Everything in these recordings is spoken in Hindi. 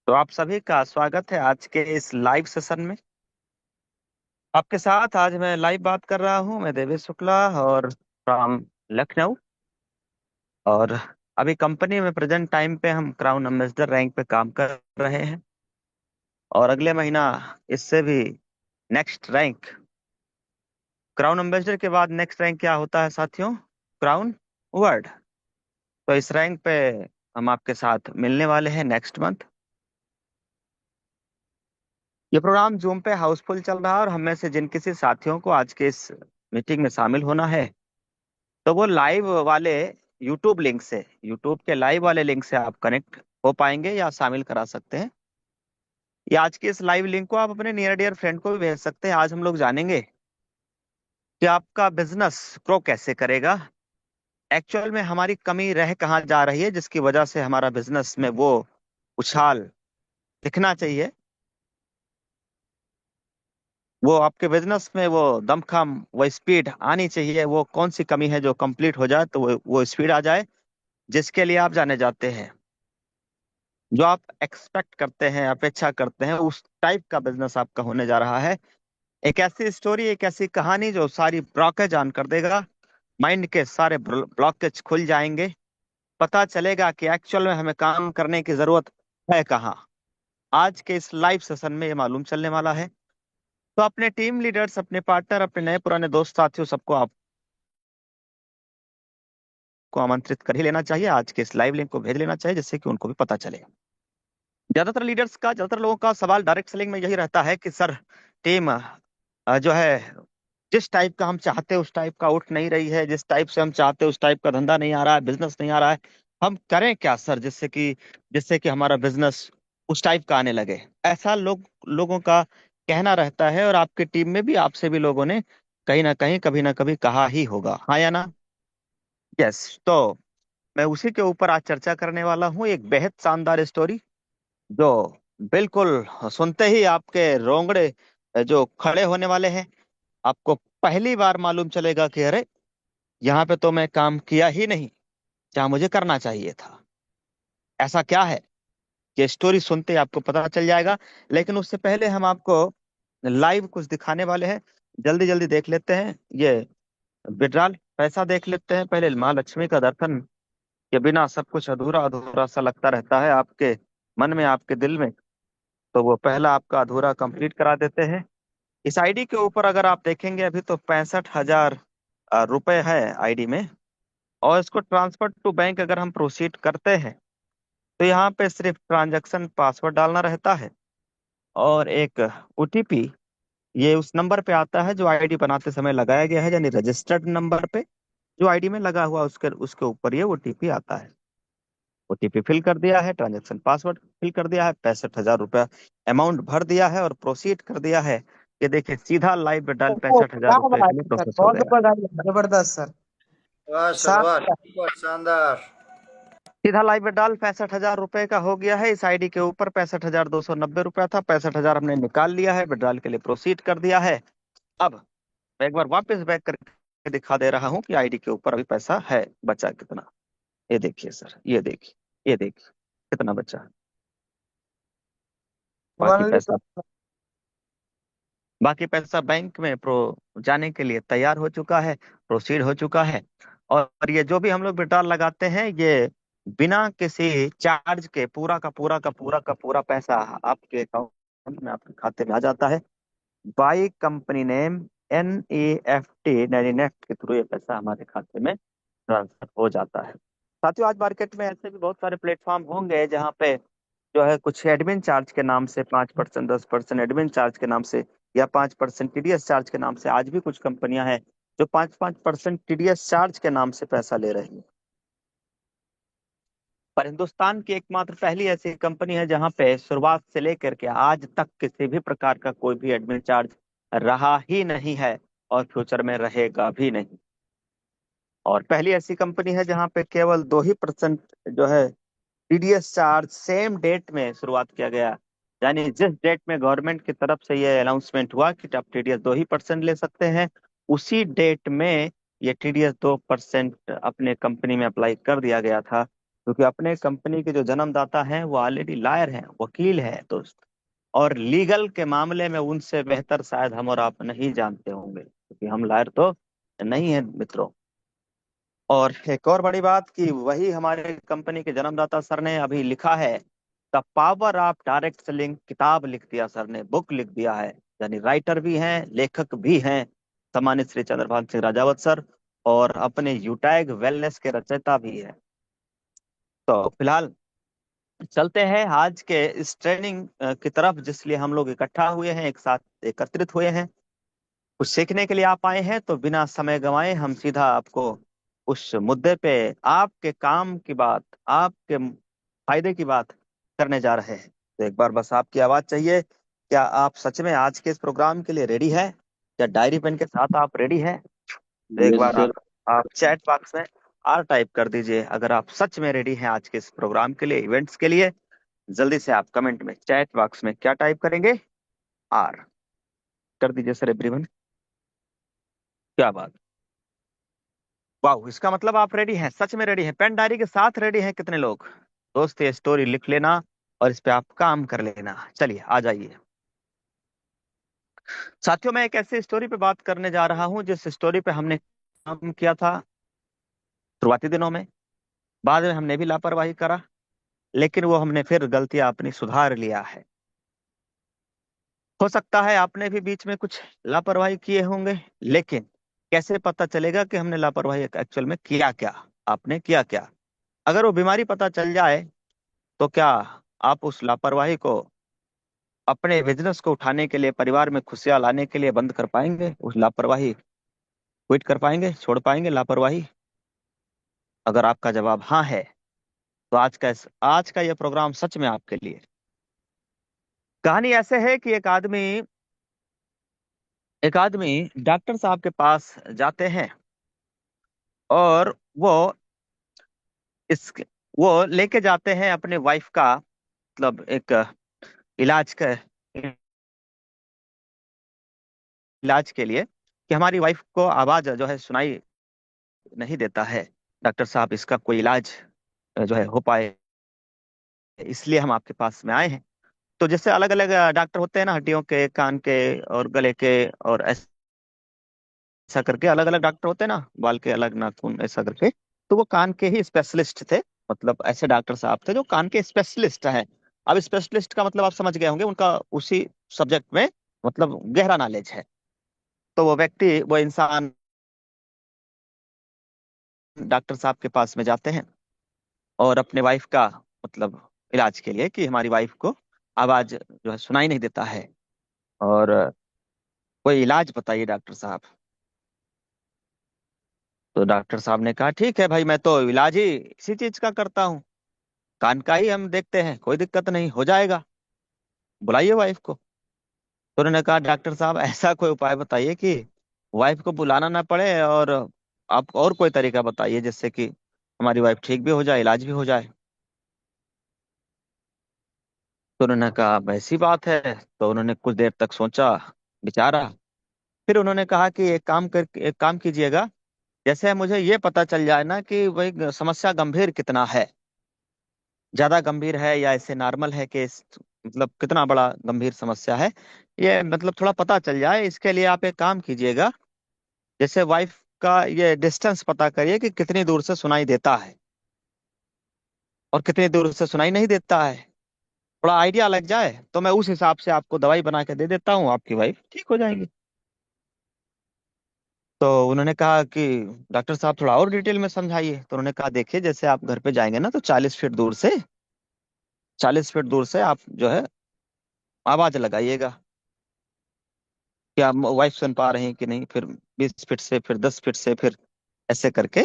तो आप सभी का स्वागत है आज के इस लाइव सेशन में। आपके साथ आज मैं लाइव बात कर रहा हूं। मैं देवेश शुक्ला और फ्रॉम लखनऊ। और अभी कंपनी में प्रेजेंट टाइम पे हम क्राउन एम्बेसडर रैंक पे काम कर रहे हैं। और अगले महीना इससे भी नेक्स्ट रैंक, क्राउन एम्बेसडर के बाद नेक्स्ट रैंक क्या होता है साथियों? Crown word. तो इस रैंक पे हम आपके साथ मिलने वाले हैं नेक्स्ट मंथ। ये प्रोग्राम जूम पे हाउसफुल चल रहा है और हम में से जिन किसी साथियों को आज के इस मीटिंग में शामिल होना है, तो वो लाइव वाले यूट्यूब लिंक से, यूट्यूब के लाइव वाले लिंक से आप कनेक्ट हो पाएंगे या शामिल करा सकते हैं। या आज के इस लाइव लिंक को आप अपने नियर डियर फ्रेंड को भी भेज सकते हैं। आज हम लोग जानेंगे कि आपका बिजनेस ग्रो कैसे करेगा, एक्चुअल में हमारी कमी रह कहाँ जा रही है जिसकी वजह से हमारा बिजनेस में वो उछाल दिखना चाहिए, वो आपके बिजनेस में वो दमखम, वो स्पीड आनी चाहिए। वो कौन सी कमी है जो कंप्लीट हो जाए तो वो स्पीड आ जाए जिसके लिए आप जाने जाते हैं। जो आप एक्सपेक्ट करते हैं, अपेक्षा करते हैं, उस टाइप का बिजनेस आपका होने जा रहा है। एक ऐसी स्टोरी, एक ऐसी कहानी जो सारी ब्लॉकेज ऑन कर देगा। माइंड के सारे ब्लॉकेज खुल जाएंगे। पता चलेगा कि एक्चुअल में हमें काम करने की जरूरत है कहाँ। आज के इस लाइव सेशन में ये मालूम चलने वाला है। तो अपने टीम लीडर्स, अपने पार्टनर, अपने नए पुराने दोस्त साथियों, सबको आपको आमंत्रित कर ही लेना चाहिए। आज के इस लाइव लिंक को भेज लेना चाहिए जिससे कि उनको भी पता चले। ज्यादातर लोगों का सवाल डायरेक्ट सेलिंग में यही रहता है कि सर, टीम जो है जिस टाइप का हम चाहते हैं उस टाइप का उठ नहीं रही है, जिस टाइप से हम चाहते हैं उस टाइप का धंधा नहीं आ रहा है, बिजनेस नहीं आ रहा है। हम करें क्या सर जिससे कि हमारा बिजनेस उस टाइप का आने लगे? ऐसा लोगों का कहना रहता है। और आपकी टीम में भी, आपसे भी लोगों ने कहीं ना कहीं, कभी ना कभी कहा ही होगा, हाँ या ना? यस। तो मैं उसी के ऊपर आज चर्चा करने वाला हूँ। एक बेहद शानदार स्टोरी जो बिल्कुल सुनते ही आपके रोंगड़े जो खड़े होने वाले हैं। आपको पहली बार मालूम चलेगा कि अरे, यहाँ पे तो मैं काम किया ही नहीं जहाँ मुझे करना चाहिए था। ऐसा क्या है? ये स्टोरी सुनते ही आपको पता चल जाएगा। लेकिन उससे पहले हम आपको लाइव कुछ दिखाने वाले हैं। जल्दी जल्दी देख लेते हैं। ये विड्रॉल पैसा देख लेते हैं पहले। माँ लक्ष्मी का दर्शन के बिना सब कुछ अधूरा अधूरा सा लगता रहता है आपके मन में, आपके दिल में। तो वो पहला आपका अधूरा कंप्लीट करा देते हैं। इस आईडी के ऊपर अगर आप देखेंगे, अभी तो 65,000 रुपए है आईडी में। और इसको ट्रांसफर टू बैंक अगर हम प्रोसीड करते हैं तो यहाँ पे सिर्फ ट्रांजैक्शन पासवर्ड डालना रहता है और एक ओटीपी। ये उस नंबर पे आता है जो आईडी बनाते समय लगाया गया है, यानी रजिस्टर्ड नंबर पे जो आईडी में लगा हुआ, उसके उसके ऊपर ये ओटीपी आता है। ओटीपी फिल कर दिया है, ट्रांजैक्शन पासवर्ड फिल कर दिया है, 65,000 रुपया अमाउंट भर दिया है और प्रोसीड कर दिया है। ये देखिए, सीधा लाइव डाल ओहो, 65,000 क्या रुपये बात के लिए है सर, प्रोसेस हो बहुत गया। बधाई है, जबरदस्त सर। वाह सर वाह, शानदार। बहुत शानदार। सीधा लाइव डाल 65,000 रुपए का हो गया है। इस आईडी के ऊपर 65,290 रुपया था। 65,000 हमने निकाल लिया है, विड्रॉल के लिए प्रोसीड कर दिया है। अब मैं एक बार वापस बैक करके दिखा दे रहा हूँ कि आईडी के ऊपर अभी पैसा है, बचा कितना। ये देखिए सर, ये देखिए, ये देखिए कितना बचा है। बाकी ओनली पैसा बाकी पैसा बैंक में प्रो जाने के लिए तैयार हो चुका है, प्रोसीड हो चुका है। और ये जो भी हम लोग विड्रॉल लगाते हैं, ये बिना किसी चार्ज के पूरा का पूरा पैसा आपके अकाउंट में, आपके खाते में आ जाता है। By company name NEFT, Naini NEFT के थ्रू ये पैसा हमारे खाते में ट्रांसफर हो जाता है। साथियों, आज मार्केट में ऐसे भी बहुत सारे प्लेटफॉर्म होंगे जहाँ पे जो है कुछ एडमिन चार्ज के नाम से 5%, 10% एडमिन चार्ज के नाम से, या 5% टीडीएस चार्ज के नाम से, आज भी कुछ कंपनियां हैं जो 5-5% टीडीएस चार्ज के नाम से पैसा ले रही है। पर हिंदुस्तान की एकमात्र पहली ऐसी कंपनी है जहां पे शुरुआत से लेकर के आज तक किसी भी प्रकार का कोई भी एडमिन चार्ज रहा ही नहीं है और फ्यूचर में रहेगा भी नहीं। और पहली ऐसी कंपनी है जहां पे केवल 2% जो है टीडीएस चार्ज सेम डेट में शुरुआत किया गया। यानी जिस डेट में गवर्नमेंट की तरफ से ये अनाउंसमेंट हुआ कि आप टीडीएस 2% ले सकते हैं, उसी डेट में ये टीडीएस 2% अपने कंपनी में अप्लाई कर दिया गया था। क्योंकि अपने कंपनी के जो जन्मदाता हैं वो ऑलरेडी लायर हैं, वकील हैं दोस्त। और लीगल के मामले में उनसे बेहतर शायद हम और आप नहीं जानते होंगे, क्योंकि हम लायर तो नहीं है मित्रों। और एक और बड़ी बात कि वही हमारे कंपनी के जन्मदाता सर ने अभी लिखा है the power of direct selling, किताब लिख दिया सर ने, बुक लिख दिया है। यानी राइटर भी हैं, लेखक भी हैं सम्मानित श्री चंद्रभान सिंह राजावत सर, और अपने यूटैग वेलनेस के रचयिता भी है। तो फिलहाल चलते हैं आज के इस ट्रेनिंग की तरफ, जिसलिए हम लोग इकट्ठा हुए हैं, एक साथ एकत्रित हुए हैं, कुछ सीखने के लिए आप आए हैं। तो बिना समय गंवाए हम सीधा आपको उस मुद्दे पे, आपके काम की बात, आपके फायदे की बात करने जा रहे हैं। तो एक बार बस आपकी आवाज चाहिए। क्या आप सच में आज के इस प्रोग्राम के लिए रेडी है? क्या डायरी पेन के साथ आप रेडी है? तो एक यस बार सर। आप चैट बॉक्स में आर टाइप कर दीजिए अगर आप सच में रेडी हैं आज के इस प्रोग्राम के लिए, इवेंट्स के लिए। जल्दी से आप कमेंट में, चैट बॉक्स में क्या टाइप करेंगे? आर कर दीजिए सर एवरीवन। क्या बात, वाह! इसका मतलब आप रेडी हैं, सच में रेडी हैं, पेन डायरी के साथ रेडी हैं। कितने लोग दोस्त ये स्टोरी लिख लेना और इस पे आप काम कर लेना। चलिए आ जाइए साथियों, मैं एक ऐसी स्टोरी पे बात करने जा रहा हूँ जिस स्टोरी पे हमने काम किया था शुरुआती दिनों में। बाद में हमने भी लापरवाही करा, लेकिन वो हमने फिर गलतियां अपनी सुधार लिया है। हो सकता है आपने भी बीच में कुछ लापरवाही किए होंगे, लेकिन कैसे पता चलेगा कि हमने लापरवाही एक्चुअल में किया क्या? आपने किया क्या? अगर वो बीमारी पता चल जाए तो क्या आप उस लापरवाही को, अपने बिजनेस को उठाने के लिए, परिवार में खुशियां लाने के लिए बंद कर पाएंगे? उस लापरवाही क्विट कर पाएंगे, छोड़ पाएंगे लापरवाही? अगर आपका जवाब हाँ है तो आज का यह प्रोग्राम सच में आपके लिए। कहानी ऐसे है कि एक आदमी डॉक्टर साहब के पास जाते हैं, और इस वो लेके जाते हैं अपने वाइफ का, मतलब एक इलाज का, इलाज के लिए, कि हमारी वाइफ को आवाज जो है सुनाई नहीं देता है। डॉक्टर साहब इसका कोई इलाज जो है हो पाए, इसलिए हम आपके पास में आए हैं। तो जैसे अलग अलग डॉक्टर होते हैं ना, हड्डियों के, कान के और गले के, और ऐसा करके अलग अलग डॉक्टर होते हैं ना, बाल के अलग, नाखून ऐसा करके। तो वो कान के ही स्पेशलिस्ट थे, मतलब ऐसे डॉक्टर साहब थे जो कान के स्पेशलिस्ट हैं। अब स्पेशलिस्ट का मतलब आप समझ गए होंगे, उनका उसी सब्जेक्ट में मतलब गहरा नॉलेज है। तो वो व्यक्ति, वो इंसान डॉक्टर साहब के पास में जाते हैं और अपने वाइफ का मतलब इलाज के लिए, कि हमारी वाइफ को आवाज जो है सुनाई नहीं देता है, और कोई इलाज बताइए डॉक्टर साहब। तो डॉक्टर साहब ने कहा ठीक है भाई, मैं तो इलाज ही इसी चीज का करता हूँ, कान का ही हम देखते हैं, कोई दिक्कत नहीं, हो जाएगा, बुलाइए वाइफ को। तो उन्होंने कहा डॉक्टर साहब ऐसा कोई उपाय बताइए कि वाइफ को बुलाना ना पड़े, और आप और कोई तरीका बताइए जिससे कि हमारी वाइफ ठीक भी हो जाए, इलाज भी हो जाए। तो उन्होंने कहा वैसी बात है। तो उन्होंने कुछ देर तक सोचा, विचारा, फिर उन्होंने कहा कि एक काम कीजिएगा, जैसे मुझे ये पता चल जाए ना कि वही समस्या गंभीर कितना है, ज्यादा गंभीर है या ऐसे नॉर्मल है, कि मतलब कितना बड़ा गंभीर समस्या है, ये मतलब थोड़ा पता चल जाए, इसके लिए आप एक काम कीजिएगा, जैसे वाइफ का ये डिस्टेंस पता करिए कि कितनी दूर से सुनाई देता है और कितनी दूर से सुनाई नहीं देता है। थोड़ा आइडिया लग जाए तो मैं उस हिसाब से आपको दवाई बना के दे देता हूँ, आपकी वाइफ ठीक हो जाएंगी। तो उन्होंने कहा कि डॉक्टर साहब थोड़ा और डिटेल में समझाइए। तो उन्होंने कहा देखिए, जैसे आप घर पे जाएंगे ना, तो 40 फीट दूर से आप जो है आवाज लगाइएगा कि आप वाइफ सुन पा रहे हैं कि नहीं, फिर 20 फीट से, फिर 10 फीट से, फिर ऐसे करके।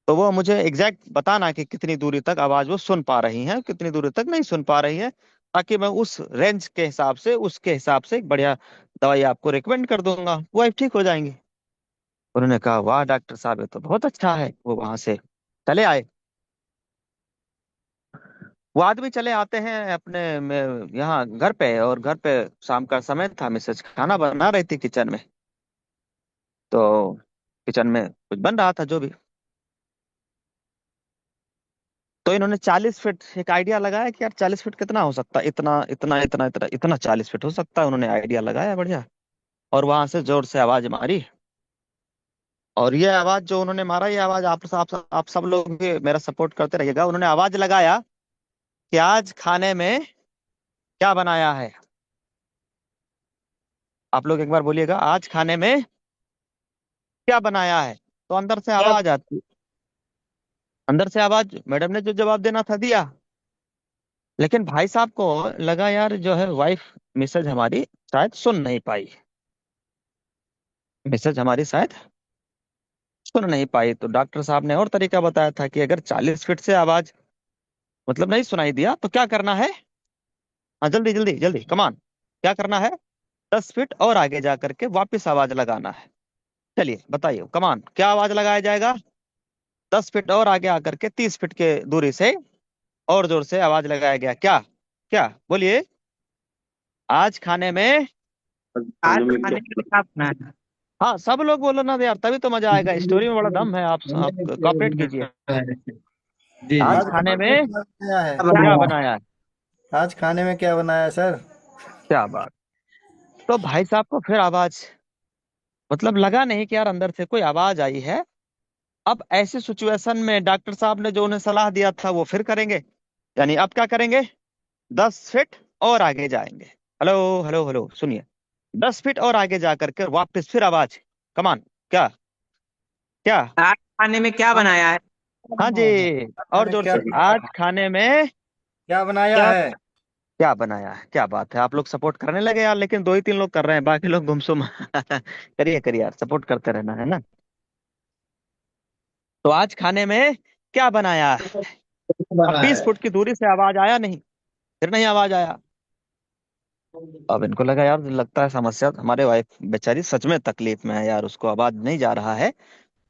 तो वो मुझे एग्जैक्ट बताना कि कितनी दूरी तक आवाज वो सुन पा रही हैं, कितनी दूरी तक नहीं सुन पा रही है, ताकि मैं उस रेंज के हिसाब से, उसके हिसाब से एक बढ़िया दवाई आपको रिकमेंड कर दूंगा, वाइफ ठीक हो जाएंगी। उन्होंने कहा वाह डॉक्टर साहब, ये तो बहुत अच्छा है। वो वहां से चले आए। वो आदमी चले आते हैं अपने यहाँ घर पे, और घर पे शाम का समय था, मिसेज खाना बना रही थी किचन में। तो किचन में कुछ बन रहा था जो भी। तो इन्होंने 40 फीट एक आइडिया लगाया कि यार 40 फीट कितना हो सकता है, इतना इतना इतना इतना इतना 40 फीट हो सकता है, उन्होंने आइडिया लगाया बढ़िया। और वहां से जोर से आवाज मारी। और ये आवाज जो उन्होंने मारा, ये आवाज आप सब लोग भी मेरा सपोर्ट करते रहिएगा। उन्होंने आवाज लगाया कि आज खाने में क्या बनाया है। आप लोग एक बार बोलिएगा, आज खाने में क्या बनाया है। तो अंदर से क्या? आवाज आती, अंदर से आवाज, मैडम ने जो जवाब देना था दिया। लेकिन भाई साहब को लगा यार जो है वाइफ मिसेज हमारी शायद सुन नहीं पाई, मिसेज हमारी शायद सुन नहीं पाई। तो डॉक्टर साहब ने और तरीका बताया था कि अगर 40 फीट से आवाज मतलब नहीं सुनाई दिया तो क्या करना है। हाँ जल्दी जल्दी जल्दी कमान, क्या करना है। 10 फीट और आगे जा करके वापस आवाज लगाना है। चलिए बताइए कमान, क्या आवाज लगाया जाएगा। 10 फीट और आगे आकर के 30 फीट के दूरी से और जोर से आवाज लगाया गया, क्या क्या बोलिए। आज खाने में, आज खाने में क्या बना है? हाँ सब लोग बोलो ना यार, तभी तो मजा आएगा, स्टोरी में बड़ा दम है। आप कॉपरेट कीजिए। जी जी। आज आज खाने खाने में में क्या बनाया है? क्या क्या बनाया? बनाया है। आज खाने में क्या बनाया है, सर? क्या बात। तो भाई साहब को फिर आवाज मतलब लगा नहीं कि यार अंदर से कोई आवाज आई है। अब ऐसी सिचुएशन में डॉक्टर साहब ने जो उन्हें सलाह दिया था वो फिर करेंगे। यानी अब क्या करेंगे, 10 फीट और आगे जाएंगे। हेलो हेलो हेलो सुनिए, 10 फीट और आगे जा करके वापस फिर आवाज, कमान, क्या क्या। आज खाने में क्या बनाया है? हाँ जी, खाने और में जोर क्या से, बनाया आज है? खाने में क्या बनाया क्या, है? क्या बनाया है। क्या बात है, आप लोग सपोर्ट करने लगे यार, लेकिन दो ही तीन लोग कर रहे हैं, बाकी लोग गुमसुम करिए करिए यार, सपोर्ट करते रहना है ना। तो आज खाने में क्या बनाया है। अब बना 20 फुट है। की दूरी से आवाज आया नहीं, फिर नहीं आवाज आया। अब इनको लगा यार, लगता है समस्या हमारे वाइफ बेचारी सच में तकलीफ में है यार, उसको आवाज नहीं जा रहा है,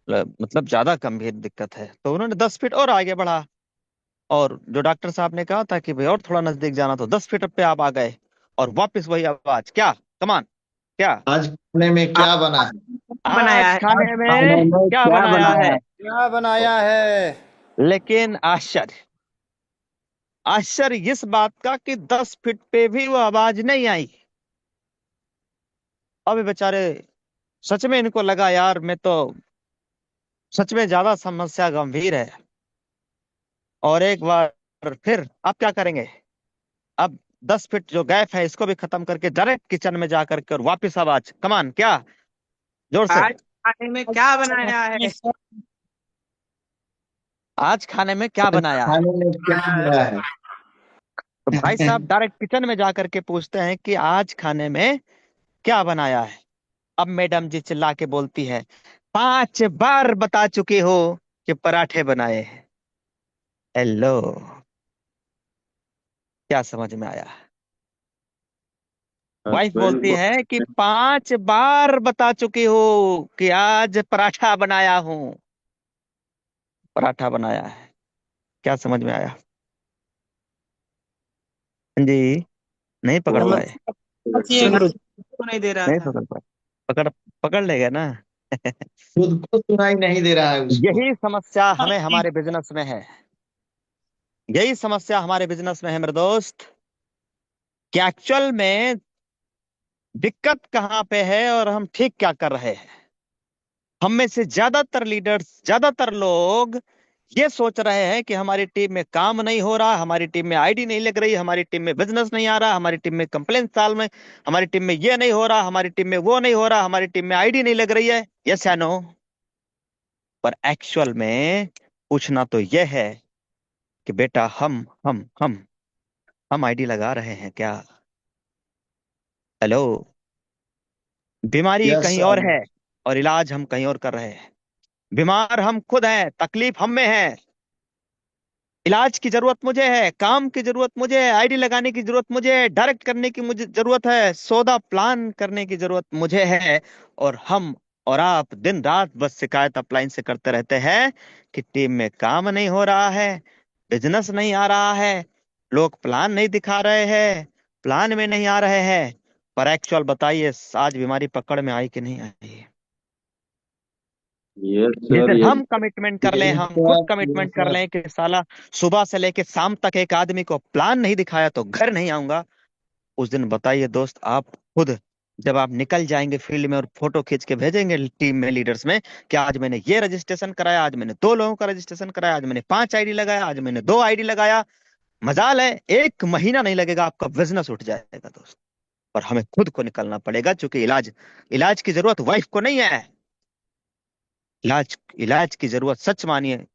मतलब ज्यादा गंभीर दिक्कत है। तो उन्होंने 10 फीट और आगे बढ़ा। और जो डॉक्टर साहब ने कहा था कि भाई और थोड़ा नजदीक जाना, तो 10 फीट पे आप आ गए। और वापस वही आवाज, क्या, कमान, क्या। आज खाने में आज क्या बना है? क्या बनाया आज है? खाने में खाने में क्या क्या बनाया बनाया है। है? क्या बनाया है? लेकिन आश्चर्य, आश्चर्य इस बात का कि 10 फीट पे भी वो आवाज नहीं आई। अब ये बेचारे सच में इनको लगा यार, मैं तो सच में ज्यादा समस्या गंभीर है। और एक बार फिर अब क्या करेंगे। अब 10 फीट जो गैप है इसको भी खत्म करके डायरेक्ट किचन में जा करके और वापिस आवाज, कमान, क्या, जोर से। आज खाने में क्या बनाया है? आज खाने में क्या आज बनाया है। खाने में क्या बनाया है? तो भाई साहब डायरेक्ट किचन में जा करके पूछते हैं कि आज खाने में क्या बनाया है। अब मैडम जी चिल्ला के बोलती है, 5 बार बता चुकी हो कि पराठे बनाए हैं। हेलो, क्या समझ में आया। वाइफ बोलती बिल्कुल। है कि 5 बार बता चुकी हो कि आज पराठा बनाया हूं, पराठा बनाया है। क्या समझ में आया। हाँ जी, नहीं पकड़ वो पाए, समझिए सुन को नहीं दे रहा नहीं था। पकड़ पाए। पकड़, पकड़ लेगा ना। खुद को सुनाई नहीं दे रहा है उसको। यही समस्या हमें हमारे बिजनेस में है, यही समस्या हमारे बिजनेस में है मेरे दोस्त, कि एक्चुअल में दिक्कत कहाँ पे है और हम ठीक क्या कर रहे हैं। हम में से ज्यादातर लीडर्स, ज्यादातर लोग ये सोच रहे हैं कि हमारी टीम में काम नहीं हो रहा, हमारी टीम में आईडी नहीं लग रही, हमारी टीम में बिजनेस नहीं आ रहा, हमारी टीम में कंप्लेंट साल में, हमारी टीम में ये नहीं हो रहा, हमारी टीम में वो नहीं हो रहा, हमारी टीम में आईडी नहीं लग रही है। यस या नो। पर एक्चुअल में पूछना तो यह है कि बेटा हम आईडी लगा रहे हैं क्या। हेलो, बीमारी यस कहीं और सर। है और इलाज हम कहीं और कर रहे हैं। बीमार हम खुद हैं, तकलीफ हम में है। इलाज की जरूरत मुझे है, काम की जरूरत मुझे है, आईडी लगाने की जरूरत मुझे है, डायरेक्ट करने की मुझे जरूरत है, सौदा प्लान करने की जरूरत मुझे है। और हम और आप दिन रात बस शिकायत अपलाइन से करते रहते हैं कि टीम में काम नहीं हो रहा है, बिजनेस नहीं आ रहा है, लोग प्लान नहीं दिखा रहे हैं, प्लान में नहीं आ रहे हैं। पर एक्चुअल बताइए आज बीमारी पकड़ में आई कि नहीं आई। यस जिस सर, दिन यस। हम कमिटमेंट कर लें, यही हम तो खुद आप कमिटमेंट कर लें कि साला सुबह से लेके शाम तक एक आदमी को प्लान नहीं दिखाया तो घर नहीं आऊंगा, उस दिन बताइए दोस्त आप खुद, जब आप निकल जाएंगे फील्ड में और फोटो खींच के भेजेंगे टीम में, लीडर्स में, कि आज मैंने ये रजिस्ट्रेशन कराया, आज मैंने 2 लोगों का रजिस्ट्रेशन कराया, आज मैंने 5 आईडी लगाया, आज मैंने 2 आईडी लगाया, मजाल है 1 महीना नहीं लगेगा, आपका बिजनेस उठ जाएगा दोस्त। और हमें खुद को निकलना पड़ेगा, क्योंकि इलाज, इलाज की जरूरत वाइफ को नहीं है। इलाज, इलाज की जरूरत सच मानिए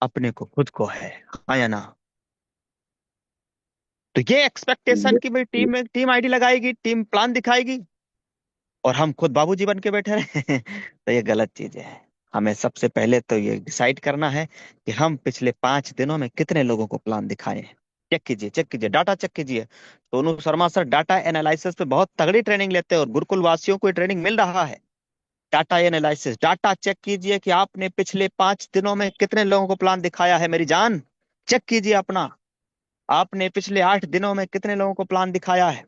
अपने को, खुद को है। हाँ या ना? तो ये एक्सपेक्टेशन कि भाई टीम में टीम आईडी लगाएगी, टीम प्लान दिखाएगी, और हम खुद बाबूजी बन के बैठे रहे तो ये गलत चीज है। हमें सबसे पहले तो ये डिसाइड करना है कि हम पिछले 5 दिनों में कितने लोगों को प्लान दिखाए हैं। चेक कीजिए, चेक कीजिए, डाटा चेक कीजिए। Sonu Sharma sir data analysis पे बहुत तगड़ी ट्रेनिंग लेते हैं, और गुरुकुल वासियों को ट्रेनिंग मिल रहा है। डाटा एनालिसिस, डाटा चेक कीजिए कि आपने पिछले 5 दिनों में कितने लोगों को प्लान दिखाया है, मेरी जान। चेक कीजिए अपना, आपने पिछले 8 दिनों में कितने लोगों को प्लान दिखाया है,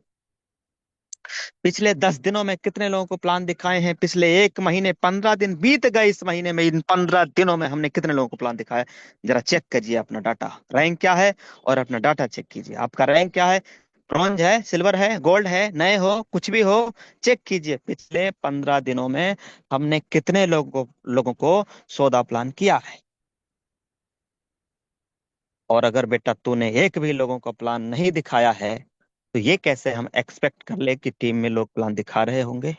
पिछले 10 दिनों में कितने लोगों को प्लान दिखाए हैं, पिछले 1 महीने, 15 दिन बीत गए इस महीने में, इन 15 दिनों में हमने कितने लोगों को प्लान दिखाया है। जरा चेक कीजिए अपना डाटा, रैंक क्या है, और अपना डाटा चेक कीजिए, आपका रैंक क्या है, ब्रॉन्ज है, सिल्वर है, गोल्ड है, नए हो, कुछ भी हो। चेक कीजिए पिछले 15 दिनों में हमने कितने लोगों को सौदा प्लान किया है। और अगर बेटा तूने एक भी लोगों को प्लान नहीं दिखाया है, तो ये कैसे हम एक्सपेक्ट कर ले कि टीम में लोग प्लान दिखा रहे होंगे।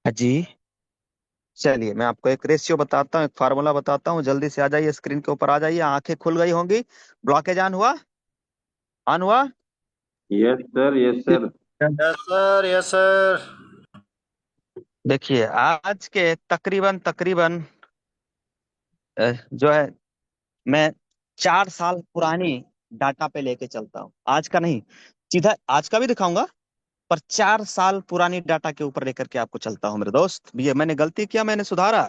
हाँ जी। चलिए मैं आपको एक रेशियो बताता हूँ, एक फार्मूला बताता हूँ, जल्दी से आ जाइए, स्क्रीन के ऊपर आ जाइए, आंखें खुल गई होंगी। ब्लॉकेज ऑन हुआ, ऑन हुआ। Yes sir, yes sir. Yes sir, yes sir. देखिए आज के तकरीबन तकरीबन जो है, मैं 4 साल पुरानी डाटा पे लेके चलता हूँ, आज का नहीं, सीधा आज का भी दिखाऊंगा, पर 4 साल पुरानी डाटा के ऊपर लेकर के आपको चलता हूँ मेरे दोस्त। ये मैंने गलती किया, मैंने सुधारा,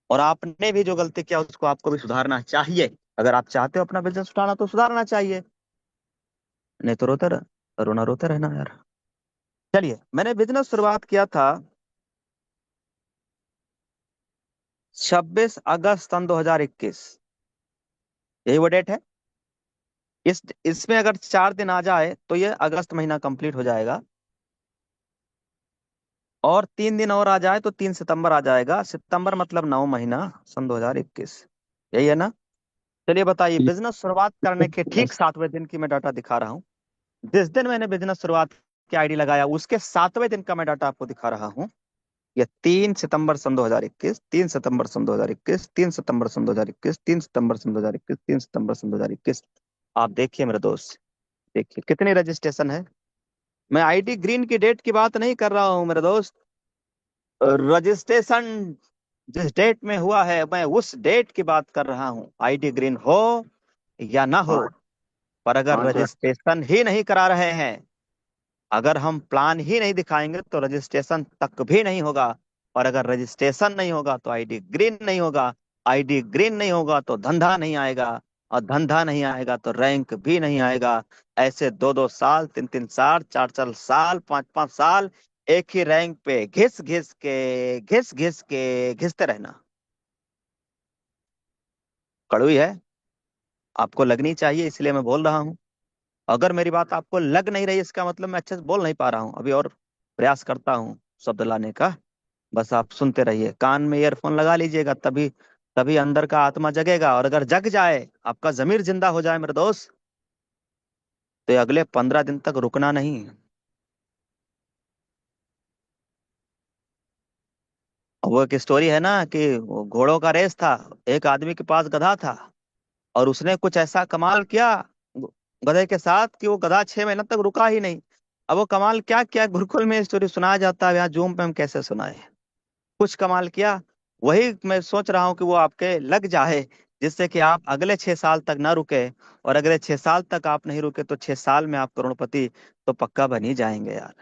और आपने भी जो गलती किया उसको आपको भी सुधारना चाहिए। अगर आप चाहते हो अपना बिजनेस उठाना तो सुधारना चाहिए, नहीं तो रोना रोते रहना यार। चलिए, मैंने बिजनेस शुरुआत किया था 26 अगस्त सन 2021, यही वो डेट है। इसमें अगर 4 दिन आ जाए तो ये अगस्त महीना कंप्लीट हो जाएगा, और 3 दिन और आ जाए तो 3 सितंबर आ जाएगा, सितंबर मतलब 9 महीना सन 2021, यही है ना? चलिए बताइए, बिजनेस शुरुआत करने के ठीक 7वें दिन की मैं डाटा दिखा रहा हूँ। जिस दिन मैंने बिजनेस शुरुआत की आईडी लगाया उसके 7वें दिन का मैं डाटा आपको दिखा रहा हूँ। ये 3 सितंबर सन 2021, 3 सितंबर सन 2021, 3 सितंबर सन 2021, 3 सितंबर सन 2021, 3 सितंबर सन 2021। आप देखिए मेरे दोस्त, देखिए कितनी रजिस्ट्रेशन है। मैं आईडी ग्रीन की डेट की बात नहीं कर रहा हूँ मेरे दोस्त, रजिस्ट्रेशन जिस डेट में हुआ है मैं उस डेट की बात कर रहा हूँ। आईडी ग्रीन हो या ना हो, पर अगर हाँ सर। रजिस्ट्रेशन ही नहीं करा रहे हैं, अगर हम प्लान ही नहीं दिखाएंगे तो रजिस्ट्रेशन तक भी नहीं होगा। और अगर रजिस्ट्रेशन नहीं होगा तो आईडी ग्रीन नहीं होगा, आईडी ग्रीन नहीं होगा तो धंधा नहीं आएगा, और धंधा नहीं आएगा तो रैंक भी नहीं आएगा। ऐसे 2-2 साल, 3-3 साल, 4-4 साल, 5-5 साल एक ही रैंक पे घिस घिस के घिसते रहना कड़वी है, आपको लगनी चाहिए, इसलिए मैं बोल रहा हूँ। अगर मेरी बात आपको लग नहीं रही, इसका मतलब मैं अच्छे से बोल नहीं पा रहा हूँ, अभी और प्रयास करता हूँ शब्द लाने का। बस आप सुनते रहिए, कान में ईयरफोन लगा लीजिएगा, तभी तभी अंदर का आत्मा जगेगा। और अगर जग जाए, आपका जमीर जिंदा हो जाए मेरे दोस्त, तो ये अगले 15 दिन तक रुकना नहीं। वो एक स्टोरी है ना कि वो घोड़ों का रेस था, एक आदमी के पास गधा था, और उसने कुछ ऐसा कमाल किया गधे के साथ कि वो गधा 6 महीने तक रुका ही नहीं। अब वो कमाल क्या किया, गुरुकुल में स्टोरी सुनाया जाता है, यहाँ जूम पे हम कैसे सुनाए। कुछ कमाल किया, वही मैं सोच रहा हूँ कि वो आपके लग जाए, जिससे कि आप अगले 6 साल तक ना रुके। और अगले 6 साल तक आप नहीं रुके तो 6 साल में आप करोड़पति तो पक्का बन ही जाएंगे यार।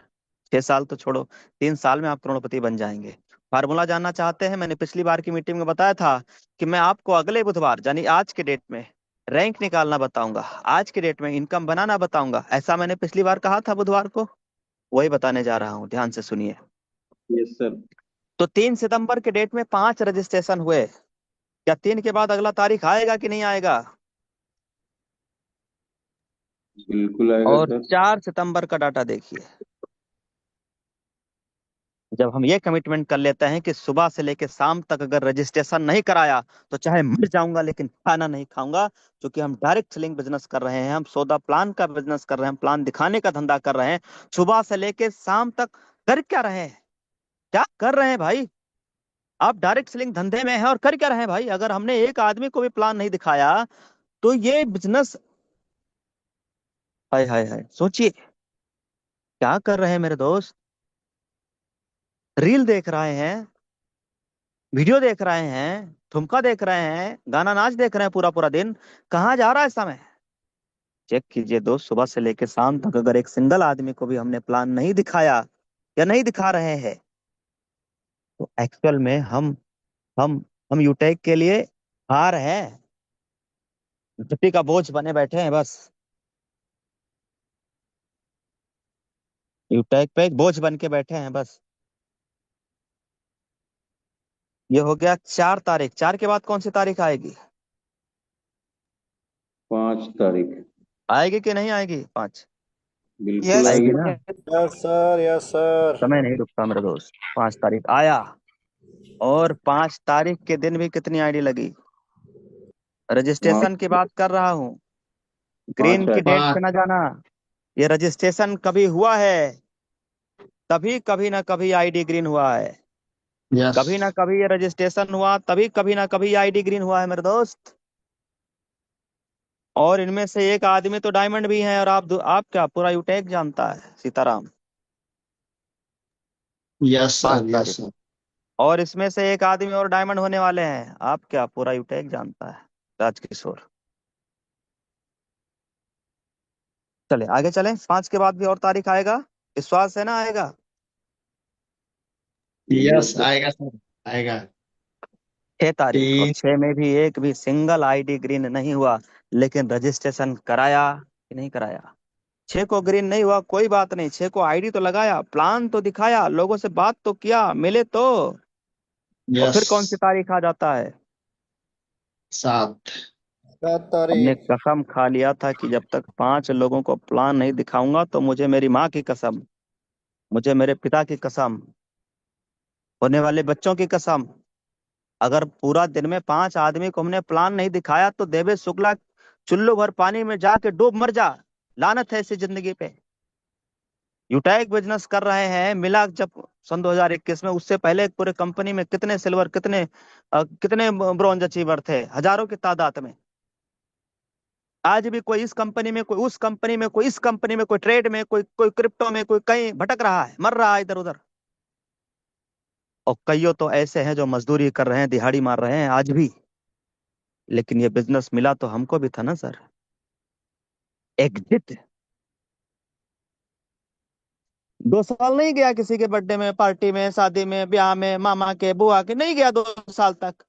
6 साल तो छोड़ो, 3 साल में आप करोड़पति बन जाएंगे। फार्मूला जानना चाहते हैं? मैंने पिछली बार की मीटिंग में बताया था कि मैं आपको अगले बुधवार यानी आज के डेट में रैंक निकालना बताऊंगा, आज के डेट में इनकम बनाना बताऊंगा। ऐसा मैंने पिछली बार कहा था बुधवार को, वही बताने जा रहा हूँ, ध्यान से सुनिए। Yes sir. तो 3 सितंबर के डेट में 5 रजिस्ट्रेशन हुए। क्या 3 के बाद अगला तारीख आएगा कि नहीं आएगा? बिल्कुल आएगा और सर। 4 सितंबर का डाटा देखिए। जब हम ये कमिटमेंट कर लेते हैं कि सुबह से लेकर शाम तक अगर रजिस्ट्रेशन नहीं कराया तो चाहे मर जाऊंगा लेकिन खाना नहीं खाऊंगा, क्योंकि हम डायरेक्ट सेलिंग बिजनेस कर रहे हैं, हम सौदा प्लान का बिजनेस कर रहे हैं, हम प्लान दिखाने का धंधा कर रहे हैं। सुबह से लेकर शाम तक कर क्या रहे हैं? क्या कर रहे हैं भाई? आप डायरेक्ट सेलिंग धंधे में हैं और कर क्या रहे हैं भाई? अगर हमने एक आदमी को भी प्लान नहीं दिखाया तो ये बिजनेस, हाय हाय हाय, सोचिए क्या कर रहे हैं मेरे दोस्त। रील देख रहे हैं, वीडियो देख रहे हैं, ठुमका देख रहे हैं, गाना नाच देख रहे हैं पूरा पूरा दिन। कहाँ जा रहा है समय? चेक कीजिए दोस्त, सुबह से लेकर शाम तक अगर एक सिंगल आदमी को भी हमने प्लान नहीं दिखाया या नहीं दिखा रहे हैं तो एक्चुअल में हम हम यूटेक के लिए हार हैं, मिट्टी का बोझ बने बैठे हैं बस। यूटेक पे एक बोझ बन के बैठे हैं बस। ये हो गया 4 तारीख। 4 के बाद कौन सी तारीख आएगी? 5 तारीख। आएगी कि नहीं आएगी? 5 बिल्कुल यस। आएगी आएगी। ना? Yes sir, yes sir. समय नहीं रुकता मेरे दोस्त। 5 तारीख आया, और 5 तारीख के दिन भी कितनी आईडी लगी? रजिस्ट्रेशन की पाँच। बात कर रहा हूँ, ग्रीन पाँच की आए। डेट पे पाँच। ना जाना। ये रजिस्ट्रेशन कभी हुआ है, तभी कभी ना कभी आईडी ग्रीन हुआ है। यस। कभी ना कभी ये रजिस्ट्रेशन हुआ, तभी कभी ना कभी आईडी ग्रीन हुआ है मेरे दोस्त। और इनमें से एक आदमी तो डायमंड भी है, और आप क्या पूरा यूटेक जानता है सीताराम? यस पांच सर, यस तारीख सर। और इसमें से एक आदमी और डायमंड होने वाले हैं। आप क्या पूरा यूटेक जानता है? राजकिशोर। चले आगे चलें, 5 के बाद भी और तारीख आएगा, विश्वास है ना आएगा? Yes yes sir. आएगा सर, आएगा। 6 तारीख, और 3। 6 में भी एक भी सिंगल आईडी ग्रीन नहीं हुआ, लेकिन रजिस्ट्रेशन कराया कि नहीं कराया? 6 को ग्रीन नहीं हुआ, कोई बात नहीं, 6 को आईडी तो लगाया, प्लान तो दिखाया, लोगों से बात तो किया, मिले तो। और यस। फिर कौन सी तारीख आ जाता है? 7। हमने सात तारीख। कसम खा लिया था कि जब तक 5 लोगों को प्लान नहीं दिखाऊंगा तो मुझे मेरी माँ की कसम, मुझे मेरे पिता की कसम, होने वाले बच्चों की कसम, अगर पूरा दिन में 5 आदमी को हमने प्लान नहीं दिखाया तो देवे शुक्ला चुल्लू भर पानी में जाके डूब मर जा। लानत है ऐसी जिंदगी पे। यूटैक बिजनेस कर रहे हैं, मिला जब सन 2021 में, उससे पहले पूरे कंपनी में कितने सिल्वर, कितने ब्रॉन्ज अचीवर थे, हजारों की तादाद में। आज भी कोई इस कंपनी में, कोई उस कंपनी में, कोई इस कंपनी में, कोई ट्रेड में, कोई कोई क्रिप्टो में, कोई कहीं भटक रहा है, मर रहा है इधर उधर। और कईयों तो ऐसे हैं जो मजदूरी कर रहे हैं, दिहाड़ी मार रहे हैं आज भी। लेकिन ये बिजनेस मिला तो हमको भी था ना सर। एग्जिट 2 साल नहीं गया किसी के बर्थडे में, पार्टी में, शादी में, ब्याह में, मामा के, बुआ के, नहीं गया 2 साल तक।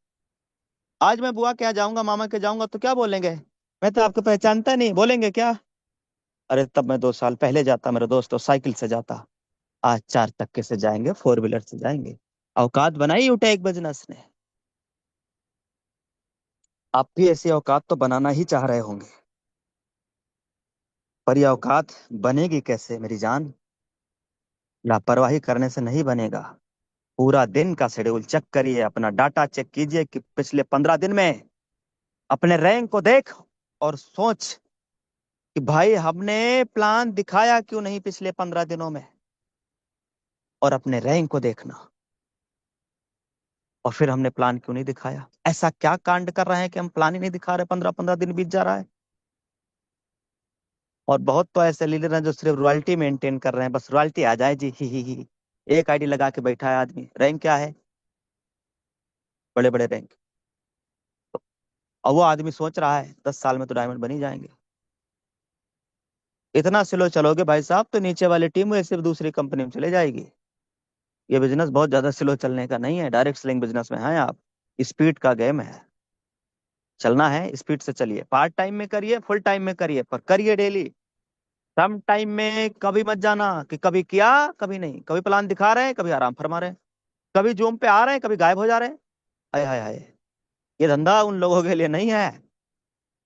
आज मैं बुआ के यहाँ जाऊंगा, मामा के जाऊंगा तो क्या बोलेंगे? मैं तो आपको पहचानता नहीं, बोलेंगे क्या? अरे तब मैं 2 साल पहले जाता मेरे दोस्त, तो साइकिल से जाता। आज 4 चक्के से जाएंगे, 4 व्हीलर से जाएंगे। औकात बनाई यूटेक बिजनेस ने। आप भी ऐसी औकात तो बनाना ही चाह रहे होंगे, पर यह औकात बनेगी कैसे मेरी जान? लापरवाही करने से नहीं बनेगा। पूरा दिन का शेड्यूल चेक करिए, अपना डाटा चेक कीजिए कि पिछले 15 दिन में अपने रैंक को देख और सोच कि भाई हमने प्लान दिखाया क्यों नहीं पिछले 15 दिनों में। और अपने रैंक को देखना, और फिर हमने प्लान क्यों नहीं दिखाया। ऐसा क्या कांड कर रहे हैं कि हम प्लान ही नहीं दिखा रहे? 15 15 दिन बीत जा रहा है। और बहुत तो ऐसे लीडर हैं जो सिर्फ रॉयल्टी मेंटेन कर रहे हैं, बस रॉयल्टी आ जाए जी, ही। एक आईडी लगा के बैठा है आदमी, रैंक क्या है? बड़े बड़े रैंक। और वो आदमी सोच रहा है 10 साल में तो डायमंड बन ही जाएंगे। इतना स्लो चलोगे भाई साहब तो नीचे वाली टीम वैसे भी दूसरी कंपनी में चले जाएगी। ये बिजनेस बहुत ज्यादा स्लो चलने का नहीं है, डायरेक्ट सेलिंग बिजनेस में है आप। स्पीड का गेम है, चलना है स्पीड से चलिए। पार्ट टाइम में करिए, फुल टाइम में करिए, पर करिए डेली। सम टाइम में कभी मत जाना कि कभी किया कभी नहीं, कभी प्लान दिखा रहे हैं कभी आराम फरमा रहे हैं, कभी जूम पे आ रहे हैं कभी गायब हो जा रहे हैं। हाय हाय हाय, ये धंधा उन लोगों के लिए नहीं है।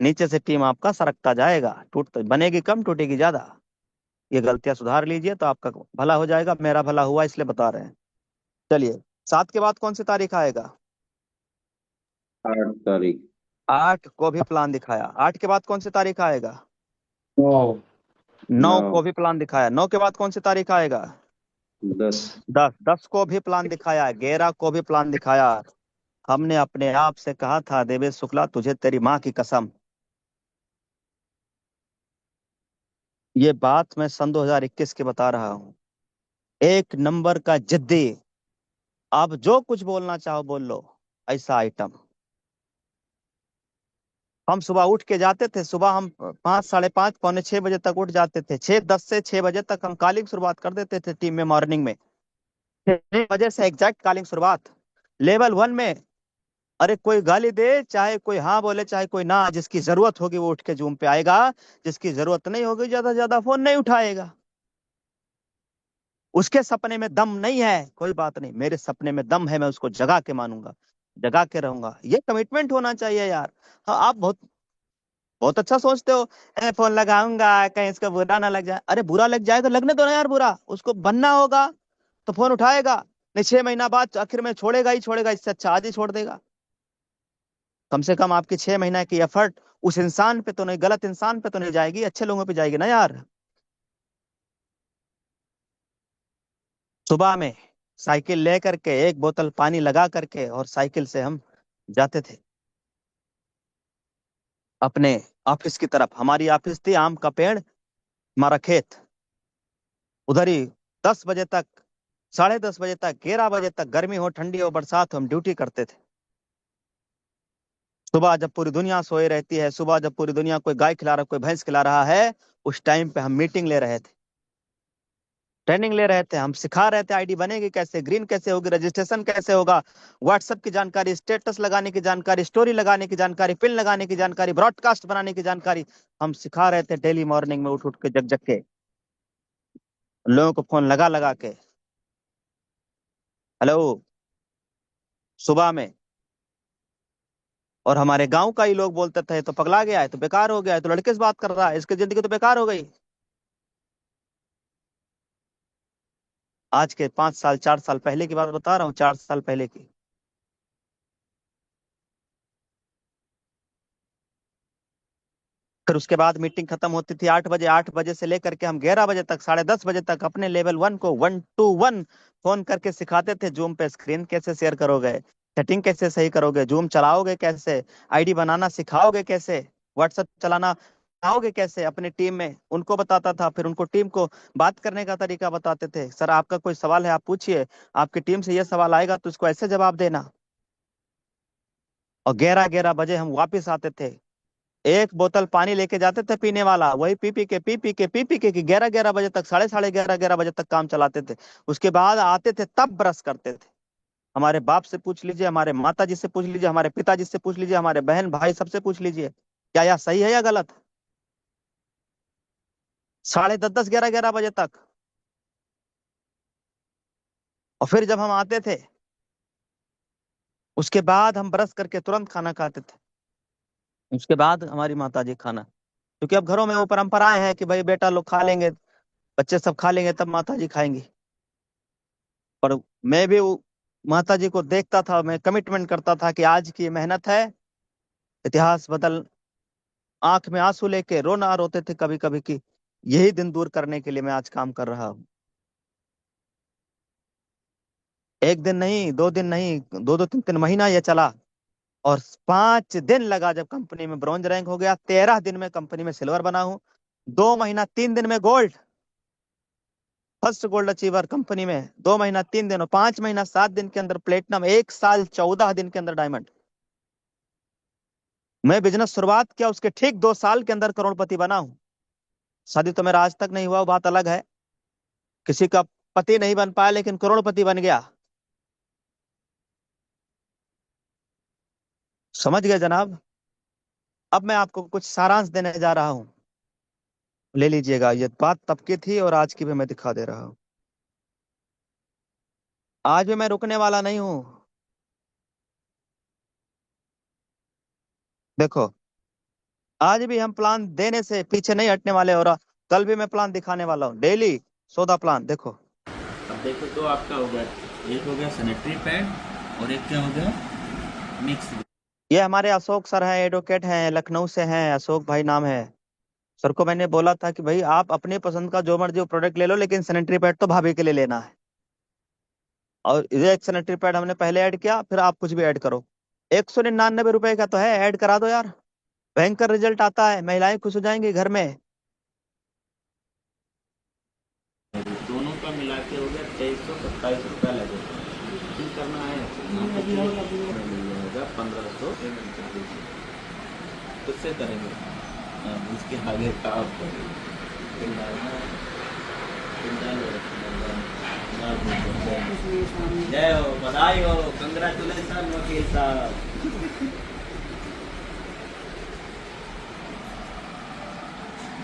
नीचे से टीम आपका सरकता जाएगा, टूट बनेगी कम टूटेगी ज्यादा। ये गलतियां सुधार लीजिए तो आपका भला हो जाएगा, मेरा भला हुआ इसलिए बता रहे हैं। चलिए, 7 के बाद कौन सी तारीख आएगा? 8 तारीख। 8 को भी प्लान दिखाया। 8 के बाद कौन सी तारीख आएगा? नौ। 9 9। को भी प्लान दिखाया। 9 के बाद कौन सी तारीख आएगा? 10। 10। 10 को भी प्लान दिखाया। 11 को भी प्लान दिखाया। हमने अपने आप से कहा था देवेश शुक्ला तुझे तेरी माँ की कसम, ये बात मैं सन 2021 के बता रहा हूँ। एक नंबर का जिद्दी, आप जो कुछ बोलना चाहो बोल लो, ऐसा आइटम। हम सुबह उठ के जाते थे, सुबह हम 5, 5:30, पौने 6 बजे तक उठ जाते थे। 6:10 से 6 बजे तक हम कॉलिंग शुरुआत कर देते थे टीम में मॉर्निंग में। 6 बजे से एग्जैक्ट कॉलिंग शुरुआत। लेवल 1 में, अरे कोई गाली दे चाहे कोई हाँ बोले चाहे कोई ना, जिसकी जरूरत होगी वो उठ के जूम पे आएगा, जिसकी जरूरत नहीं होगी ज्यादा से ज्यादा फोन नहीं उठाएगा। उसके सपने में दम नहीं है, कोई बात नहीं, मेरे सपने में दम है, मैं उसको जगा के मानूंगा, जगा के रहूंगा। ये कमिटमेंट होना चाहिए यार। हाँ, आप बहुत बहुत अच्छा सोचते हो। फोन लगाऊंगा कहीं इसका बुरा ना लग जाए, अरे बुरा लग जाए तो लगने दो ना यार, बुरा उसको बनना होगा तो फोन उठाएगा। नहीं, 6 महीना बाद आखिर में छोड़ेगा ही छोड़ेगा, इससे अच्छा आज ही छोड़ देगा। कम से कम आपकी 6 महीना की एफर्ट उस इंसान पे तो नहीं, गलत इंसान पे तो नहीं जाएगी, अच्छे लोगों पे जाएगी ना यार। सुबह में साइकिल ले करके एक बोतल पानी लगा करके और साइकिल से हम जाते थे अपने ऑफिस की तरफ। हमारी ऑफिस थी आम का पेड़, हमारा खेत, उधर ही 10 बजे तक, 10:30 बजे तक, 11 बजे तक, गर्मी हो ठंडी हो बरसात हो, हम ड्यूटी करते थे। सुबह जब पूरी दुनिया सोए रहती है, सुबह जब पूरी दुनिया कोई गाय खिला रहा कोई भैंस खिला रहा है, उस टाइम पे हम मीटिंग ले रहे थे, ट्रेनिंग ले रहे थे, हम सिखा रहे थे आईडी बनेगी कैसे, ग्रीन कैसे होगी, रजिस्ट्रेशन कैसे होगा, व्हाट्सएप की जानकारी, स्टेटस लगाने की जानकारी, स्टोरी लगाने की जानकारी, पिन लगाने की जानकारी, ब्रॉडकास्ट बनाने की जानकारी, हम सिखा रहे थे डेली मॉर्निंग में उठ उठ के जग जग के लोगों को फोन लगा लगा के। हेलो, सुबह में। और हमारे गांव का ही लोग बोलते थे तो पगला गया है, तो बेकार हो गया है, तो लड़के से बात कर रहा है, इसकी जिंदगी तो बेकार हो गई। आज के 5 साल 4 साल पहले की बात बता रहा हूँ, 4 साल पहले की। फिर उसके बाद मीटिंग खत्म होती थी 8 बजे। 8 बजे से लेकर के हम 11 बजे तक, 10:30 बजे तक अपने लेवल 1 को 1 to 1 फोन करके सिखाते थे। जूम पे स्क्रीन कैसे शेयर करोगे, सेटिंग कैसे सही करोगे, जूम चलाओगे कैसे, आईडी बनाना सिखाओगे कैसे, व्हाट्सएप चलाना सिखाओगे कैसे अपनी टीम में, उनको बताता था। फिर उनको टीम को बात करने का तरीका बताते थे, सर आपका कोई सवाल है आप पूछिए, आपकी टीम से ये सवाल आएगा तो उसको ऐसे जवाब देना। और 11-11 बजे हम वापिस आते थे, एक बोतल पानी लेके जाते थे पीने वाला, वही पी पी के पी पी के पी पी के कि 11-11 बजे तक, साढ़े 11 बजे तक काम चलाते थे। उसके बाद आते थे तब ब्रश करते थे। हमारे बाप से पूछ लीजिए, हमारे माता जी से पूछ लीजिए, हमारे पिताजी से पूछ लीजिए, हमारे बहन भाई सबसे पूछ लीजिए, क्या यह सही है या गलत? 10:30, 10, 11-11 बजे तक। और फिर जब हम आते थे उसके बाद हम ब्रश करके तुरंत खाना खाते थे। उसके बाद हमारी माता जी खाना, क्योंकि अब घरों में वो परंपराएं हैं कि भाई बेटा लोग खा लेंगे, बच्चे सब खा लेंगे तब माता जी खाएंगी। पर मैं भी माता जी को देखता था, मैं कमिटमेंट करता था कि आज की मेहनत है, इतिहास बदल, आंख में आंसू लेके रोना रोते थे कभी कभी कि यही दिन दूर करने के लिए मैं आज काम कर रहा हूँ। एक दिन नहीं, 2 दिन नहीं, 2-2 3-3 महीना ये चला। और 5 दिन लगा जब कंपनी में ब्रॉन्ज रैंक हो गया, 13 दिन में कंपनी में सिल्वर बना हूँ, 2 महीना 3 दिन में gold, first gold achiever company में, 2 महीना 3 दिन, और 5 महीना 7 दिन के अंदर प्लेटिनम, 1 साल 14 दिन के अंदर डायमंड। मैं बिजनेस शुरुआत किया उसके ठीक 2 साल के अंदर करोड़पति बना हूं। शादी तो मेरा आज तक नहीं हुआ, वो बात अलग है, किसी का पति नहीं बन पाया लेकिन करोड़पति बन गया। समझ गए जनाब? अब मैं आपको कुछ सारांश देने जा रहा हूं। ले लीजिएगा, ये बात तब की थी और आज की भी मैं दिखा दे रहा हूँ। आज भी मैं रुकने वाला नहीं हूँ। देखो, आज भी हम प्लान देने से पीछे नहीं हटने वाले, और कल भी मैं प्लान दिखाने वाला हूँ, डेली सौदा प्लान। देखो, अब देखो तो आपका हो गया, एक हो गया सैनिटरी पैड और एक क्या हो गया, मिक्स। ये हमारे अशोक सर हैं, एडवोकेट हैं, लखनऊ से हैं, अशोक भाई नाम है। सर को मैंने बोला था कि भाई आप अपनी पसंद का जो मर्जी प्रोडक्ट ले लो, लेकिन सैनिटरी पैड तो भाभी के लिए लेना है। और ये एक सैनिटरी पैड हमने पहले ऐड किया, फिर आप कुछ भी ऐड करो। 199 रुपए का तो है, ऐड करा दो यार, भयंकर रिजल्ट आता है, महिलाएं खुश हो जाएंगी घर में। दोनों का मिला के हो गया 2327 रुपया लगेगा। ठीक करना है मिल जाएगा 1500, उससे करेंगे। इसके आगे का आप जय हो, बधाई हो, कंग्रेचुलेशन वकील साहब।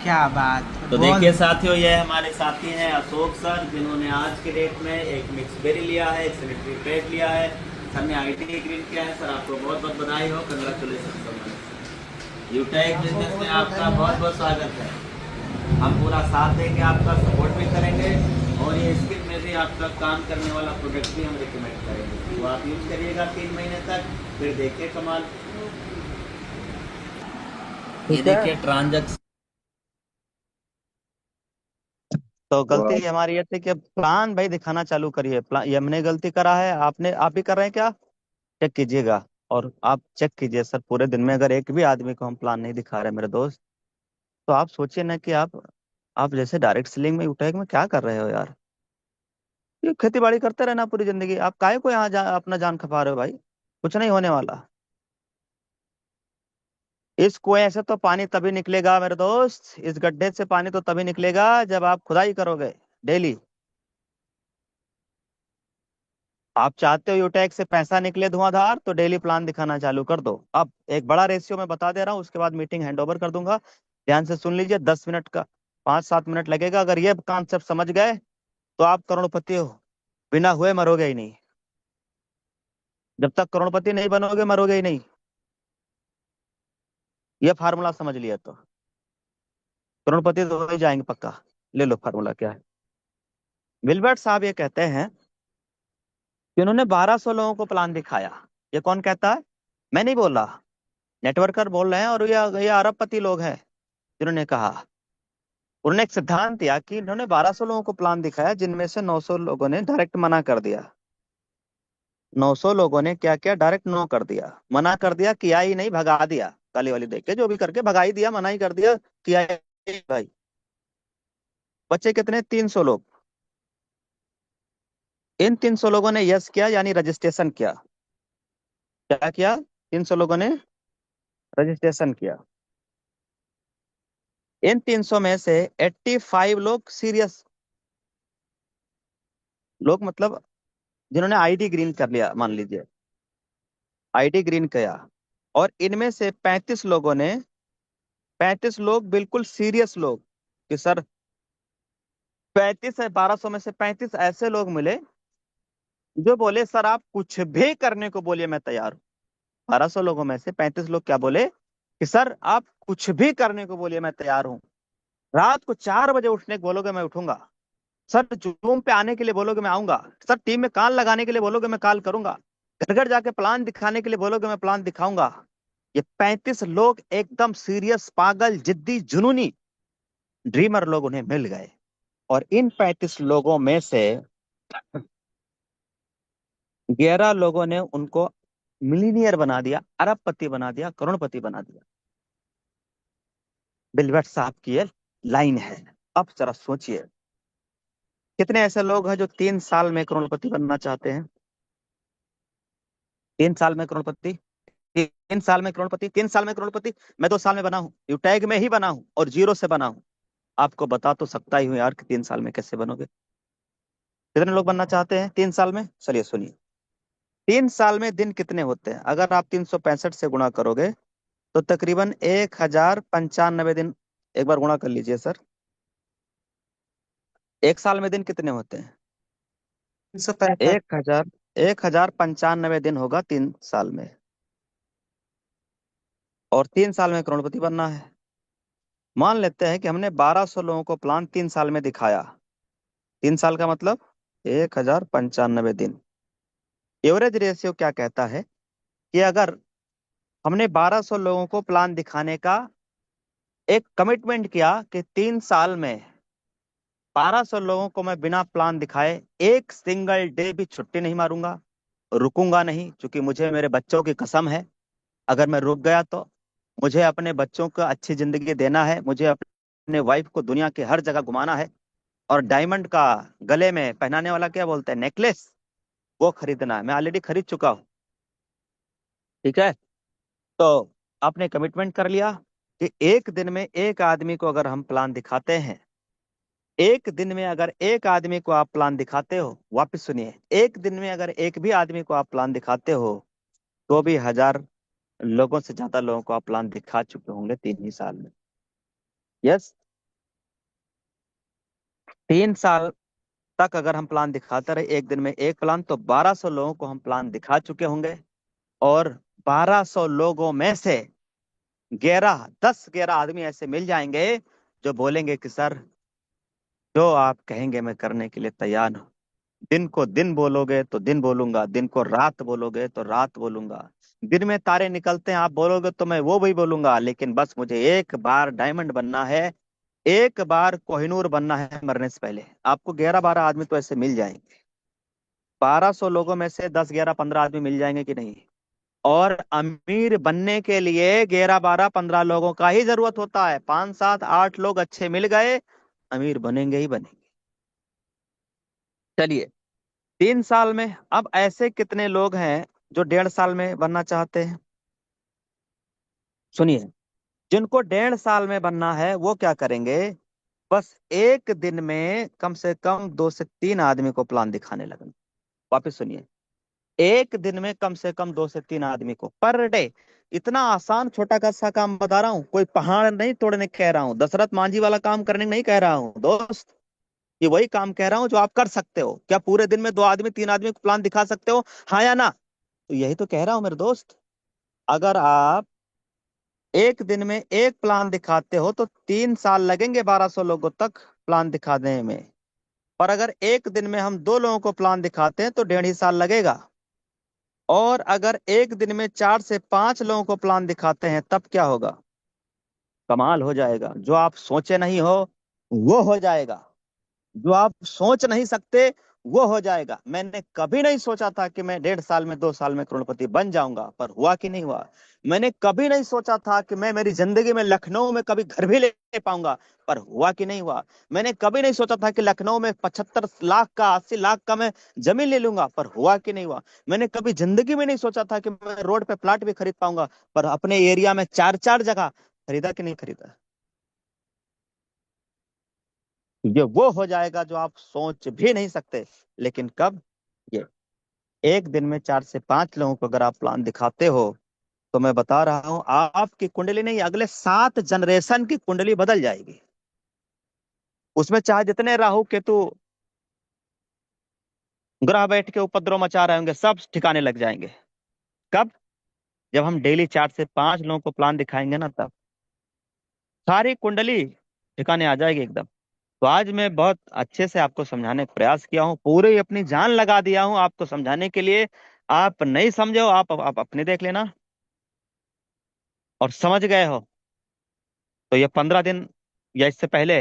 क्या बात है, तो बहुत- देखिए साथियों, ये हमारे साथी हैं अशोक सर, जिन्होंने आज के डेट में एक मिक्स बेरी लिया है, एक सैनिटरी पैड लिया है। सर ने आईटी ग्रीन किया है। सर आपको बहुत बहुत बधाई हो, कंग्रेचुलेशन सर। यूटेक बिजनेस में आपका बहुत बहुत स्वागत है। हम पूरा साथ देंगे, आपका सपोर्ट भी करेंगे, और ये स्किन में भी आपका काम करने वाला प्रोडक्ट भी हम रिकमेंड करेंगे। तो आप यूज करिएगा 3 महीने तक, फिर देखिए कमाल। ये देखिए ट्रांजैक्शन। तो गलती हमारी ये थी कि प्लान भाई दिखाना चालू करिए। प्लान ये हमने गलती करा है, आपने आप भी कर रहे हैं क्या? चेक कीजिएगा, और आप चेक कीजिए सर, पूरे दिन में अगर एक भी आदमी को हम प्लान नहीं दिखा रहे मेरे दोस्त, तो आप सोचिए ना कि आप जैसे डायरेक्ट सेलिंग में, यूटेक में क्या कर रहे हो यार। ये खेती बाड़ी करते रहना पूरी जिंदगी, आप काहे को यहाँ अपना जान खपा रहे हो भाई? कुछ नहीं होने वाला। इस कुएं से तो पानी तभी निकलेगा मेरे दोस्त, इस गड्ढे से पानी तो तभी निकलेगा जब आप खुदाई करोगे डेली। आप चाहते हो यूटेक से पैसा निकले धुआंधार, तो डेली प्लान दिखाना चालू कर दो। अब एक बड़ा रेशियो मैं बता दे रहा हूँ, उसके बाद मीटिंग हैंड ओवर कर दूंगा। ध्यान से सुन लीजिए, 10 मिनट का, 5-7 मिनट लगेगा। अगर ये कॉन्सेप्ट समझ गए तो आप करोड़पति हो, बिना हुए मरोगे ही नहीं। जब तक करोड़पति नहीं बनोगे मरोगे ही नहीं। ये फार्मूला समझ लिया तो करोड़पति तो हो ही जाएंगे पक्का। ले लो फार्मूला क्या है। विल्बर्ट साहब ये कहते हैं कि उन्होंने 1200 लोगों को प्लान दिखाया। ये कौन कहता है? मैं नहीं बोल रहा, नेटवर्कर बोल रहे हैं, और ये अरबपति लोग हैं जिन्होंने कहा। उन्होंने एक सिद्धांत दिया कि इन्होंने 1200 लोगों को प्लान दिखाया, जिनमें से 900 लोगों ने डायरेक्ट मना कर दिया। 900 लोगों ने क्या किया? डायरेक्ट नो कर दिया, मना कर दिया, किया ही नहीं, भगा दिया, काली वाली देख के जो भी करके भगा ही दिया, मना ही कर दिया, किया ही नहीं भाई। बच्चे कितने? 300 लोग। इन 300 लोगों ने यस किया, यानी रजिस्ट्रेशन किया। क्या किया? 300 लोगों ने रजिस्ट्रेशन किया। इन 300 में से 85 लोग सीरियस लोग, मतलब जिन्होंने आईडी ग्रीन कर लिया, मान लीजिए आईडी ग्रीन किया। और इनमें से 35 लोग बिल्कुल सीरियस लोग, कि सर 35 है, 1200 में से 35 ऐसे लोग मिले जो बोले सर आप कुछ भी करने को बोलिए मैं तैयार हूँ। 1200 लोगों में से 35 लोग क्या बोले कि सर आप कुछ भी करने को बोलिए मैं तैयार हूँ। रात को 4 बजे उठने को बोलोगे मैं उठूंगा, सर जूम पे आने के लिए बोलोगे मैं आऊंगा, सर टीम में कॉल लगाने के लिए बोलोगे मैं कॉल करूंगा, घर घर जाके प्लान दिखाने के लिए बोलोगे मैं प्लान दिखाऊंगा। ये 35 लोग एकदम सीरियस, पागल, जिद्दी, जुनूनी ड्रीमर लोग उन्हें मिल गए। और इन 35 लोगों में से 11 लोगों ने उनको मिलीनियर बना दिया, अरबपति बना दिया, करोड़पति बना दिया। बिलवर्ट साहब की ये लाइन है। अब जरा सोचिए, कितने ऐसे लोग हैं जो 3 साल में करोड़पति बनना चाहते हैं? 3 साल में करोड़पति, 3 साल में करोड़पति, 3 साल में करोड़पति। मैं 2 साल में बना हूं, यूटैग में ही बना हूं, और जीरो से बना हूं। आपको बता तो सकता ही हूं यार कि 3 साल में कैसे बनोगे। कितने लोग बनना चाहते हैं 3 साल में? चलिए सुनिए, 3 साल में दिन कितने होते हैं? अगर आप 365 से गुणा करोगे तो तकरीबन 1095 दिन। एक बार गुणा कर लीजिए सर, एक साल में दिन कितने होते हैं? 365। 1000, 1095 दिन होगा 3 साल में। और 3 साल में करोड़पति बनना है। मान लेते हैं कि हमने 1200 लोगों को प्लान 3 साल में दिखाया। 3 साल का मतलब 1095 दिन। एवरेज रेशियो क्या कहता है कि अगर हमने 1200 लोगों को प्लान दिखाने का एक कमिटमेंट किया कि 3 साल में 1200 लोगों को मैं बिना प्लान दिखाए एक सिंगल डे भी छुट्टी नहीं मारूंगा, रुकूंगा नहीं, क्योंकि मुझे मेरे बच्चों की कसम है, अगर मैं रुक गया तो मुझे अपने बच्चों को अच्छी जिंदगी देना है, मुझे अपने वाइफ को दुनिया के हर जगह घुमाना है, और डायमंड का गले में पहनाने वाला क्या बोलते हैं, नेकलेस, वो खरीदना है। मैं ऑलरेडी खरीद चुका हूँ। ठीक है। तो आपने कमिटमेंट कर लिया कि एक दिन में एक आदमी को अगर हम प्लान दिखाते हैं, एक दिन में अगर एक आदमी को आप प्लान दिखाते हो, वापस सुनिए, एक दिन में अगर एक भी आदमी को आप प्लान दिखाते हो तो भी 1000 लोगों से ज्यादा लोगों को आप प्लान दिखा चुके होंगे 3 ही साल में। यस। 3 साल तक अगर हम प्लान दिखाते रहे, एक दिन में एक प्लान, तो 1200 लोगों को हम प्लान दिखा चुके होंगे। और 1200 लोगों में से 11 आदमी ऐसे मिल जाएंगे जो बोलेंगे कि सर, जो आप कहेंगे मैं करने के लिए तैयार हूँ। दिन को दिन बोलोगे तो दिन बोलूंगा, दिन को रात बोलोगे तो रात बोलूंगा, दिन में तारे निकलते हैं आप बोलोगे तो मैं वो भी बोलूंगा, लेकिन बस मुझे एक बार डायमंड बनना है, एक बार कोहिनूर बनना है मरने से पहले। आपको 11-12 आदमी तो ऐसे मिल जाएंगे। 1200 लोगों में से 10-11-15 आदमी मिल जाएंगे कि नहीं? और अमीर बनने के लिए 11-12-15 लोगों का ही जरूरत होता है। 5-7-8 लोग अच्छे मिल गए, अमीर बनेंगे ही बनेंगे। चलिए, 3 साल में अब ऐसे कितने लोग हैं जो 1.5 साल में बनना चाहते हैं? सुनिए, जिनको 1.5 साल में बनना है वो क्या करेंगे, बस एक दिन में कम से कम 2 से 3 आदमी को प्लान दिखाने लगेंगे। वापस सुनिए, एक दिन में कम से कम 2 से 3 आदमी को पर डे। इतना आसान छोटा सा काम बता रहा हूँ, कोई पहाड़ नहीं तोड़ने कह रहा हूँ, दशरथ मांझी वाला काम करने नहीं कह रहा हूँ दोस्त। ये वही काम कह रहा हूँ जो आप कर सकते हो। क्या पूरे दिन में 2 आदमी 3 आदमी को प्लान दिखा सकते हो, हाँ या ना? तो यही तो कह रहा हूँ मेरे दोस्त। अगर आप एक दिन में एक प्लान दिखाते हो तो 3 साल लगेंगे 1200 लोगों तक प्लान दिखाने में। पर अगर एक दिन में हम 2 लोगों को प्लान दिखाते हैं तो 1.5 ही साल लगेगा। और अगर एक दिन में 4 से 5 लोगों को प्लान दिखाते हैं तब क्या होगा? कमाल हो जाएगा। जो आप सोचे नहीं हो वो हो जाएगा, जो आप सोच नहीं सकते वो हो जाएगा। मैंने कभी नहीं सोचा था कि मैं 1.5 साल में 2 साल में करोड़पति बन जाऊंगा, पर हुआ कि नहीं हुआ। मैंने कभी नहीं सोचा था कि मैं मेरी जिंदगी में लखनऊ में कभी घर भी ले पाऊंगा, पर हुआ कि नहीं हुआ। मैंने कभी नहीं सोचा था कि लखनऊ में 75 लाख का 80 लाख का मैं जमीन ले लूंगा, पर हुआ कि नहीं हुआ। मैंने कभी जिंदगी में नहीं सोचा था कि मैं रोड पे प्लाट भी खरीद पाऊंगा, पर अपने एरिया में 4-4 जगह खरीदा कि नहीं खरीदा। ये वो हो जाएगा जो आप सोच भी नहीं सकते। लेकिन कब? ये एक दिन में 4 से 5 लोगों को अगर आप प्लान दिखाते हो तो मैं बता रहा हूं, आपकी कुंडली नहीं, अगले 7 जनरेशन की कुंडली बदल जाएगी। उसमें चाहे जितने राहु केतु ग्रह बैठ के उपद्रव मचा रहे होंगे, सब ठिकाने लग जाएंगे। कब? जब हम डेली 4 से 5 लोगों को प्लान दिखाएंगे ना, तब सारी कुंडली ठिकाने आ जाएगी एकदम। तो आज मैं बहुत अच्छे से आपको समझाने का प्रयास किया हूँ, पूरी अपनी जान लगा दिया हूँ आपको समझाने के लिए। आप नहीं समझे हो, आप अपने देख लेना। और समझ गए हो तो ये 15 दिन या इससे पहले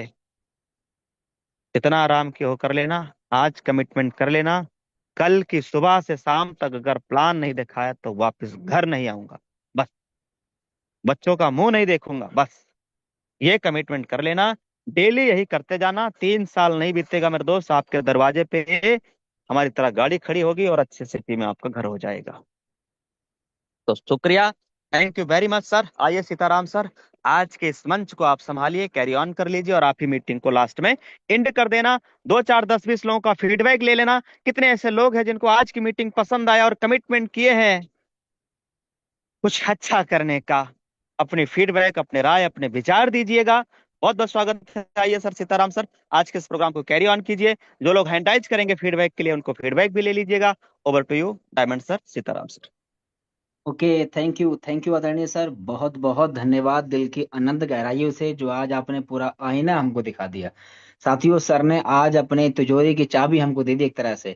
इतना आराम की हो कर लेना। आज कमिटमेंट कर लेना, कल की सुबह से शाम तक अगर प्लान नहीं दिखाया तो वापस घर नहीं आऊंगा, बस बच्चों का मुंह नहीं देखूंगा, बस ये कमिटमेंट कर लेना। डेली यही करते जाना, 3 साल नहीं बीतेगा मेरे दोस्त, आपके दरवाजे पे हमारी तरह गाड़ी खड़ी होगी और अच्छे सिटी में आपका घर हो जाएगा। तो शुक्रिया, thank you very much sir. आइए सीताराम सर, आज के इस मंच को आप संभालिए, कैरी ऑन कर लीजिए और आप ही मीटिंग को लास्ट में एंड कर देना। 2 4 10 20 लोगों का फीडबैक ले लेना, कितने ऐसे लोग हैं जिनको आज की मीटिंग पसंद आया और कमिटमेंट किए हैं कुछ अच्छा करने का। अपनी फीडबैक, अपने राय, अपने विचार दीजिएगा। बहुत बहुत स्वागत है। आइए सर, सीताराम सर, आज के इस प्रोग्राम को कैरी ऑन कीजिए। जो लोग हैंडाइज करेंगे फीडबैक के लिए, उनको फीडबैक भी ले लीजिएगा। Over to you diamond sir, Sitaram sir. Okay, thank you आदरणीय सर, बहुत बहुत धन्यवाद दिल की अनंत गहराइयों से जो आज आपने पूरा आईना हमको दिखा दिया। साथियों, सर ने आज अपने तिजोरी की चाबी हमको दे दी एक तरह से।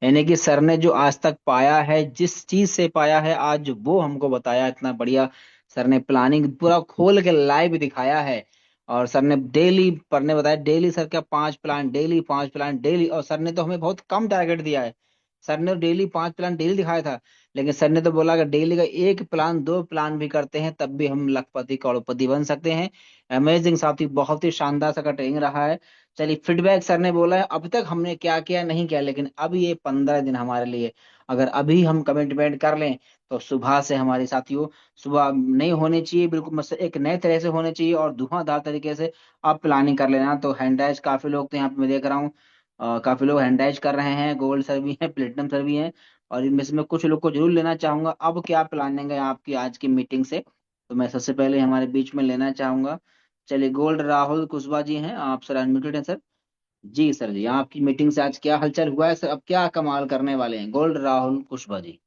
यानी कि सर ने जो आज तक पाया है, जिस चीज से पाया है, आज वो हमको बताया। इतना बढ़िया सर ने प्लानिंग पूरा खोल के लाइव दिखाया है। और सर ने डेली पर ने बताया, डेली सर का 5 प्लान डेली, 5 प्लान डेली। और सर ने तो हमें बहुत कम टारगेट दिया है। सर ने डेली 5 प्लान डेली दिखाया था, लेकिन सर ने तो बोला कि डेली का 1 प्लान 2 प्लान भी करते हैं तब भी हम लखपति करोड़पति बन सकते हैं। अमेजिंग साथी, बहुत ही शानदार सा का ट्रेनिंग रहा है। चलिए, फीडबैक सर ने बोला है अब तक हमने क्या किया नहीं किया, लेकिन अब ये 15 दिन हमारे लिए, अगर अभी हम कमिटमेंट कर लें तो सुबह से हमारे साथियों, सुबह नहीं होनी चाहिए बिल्कुल, मतलब एक नए तरह से होने चाहिए और धुआंधार तरीके से अब प्लानिंग कर लेना। तो हैंडाइज काफी लोग तो यहाँ पे मैं देख रहा हूँ, काफी लोग हैंडाइज कर रहे हैं, गोल्ड सर भी हैं, प्लेटिनम सर भी हैं। और इनमें से मैं कुछ लोग को जरूर लेना चाहूंगा। अब क्या प्लानिंग है आपकी आज की मीटिंग से, तो मैं सबसे पहले हमारे बीच में लेना चाहूंगा। चलिए, गोल्ड राहुल कुशवाहा जी हैं, आप सर अनम्यूटेड हैं सर। जी सर, जी आपकी मीटिंग से आज क्या हलचल हुआ है सर, अब क्या कमाल करने वाले हैं गोल्ड राहुल कुशवाहा जी,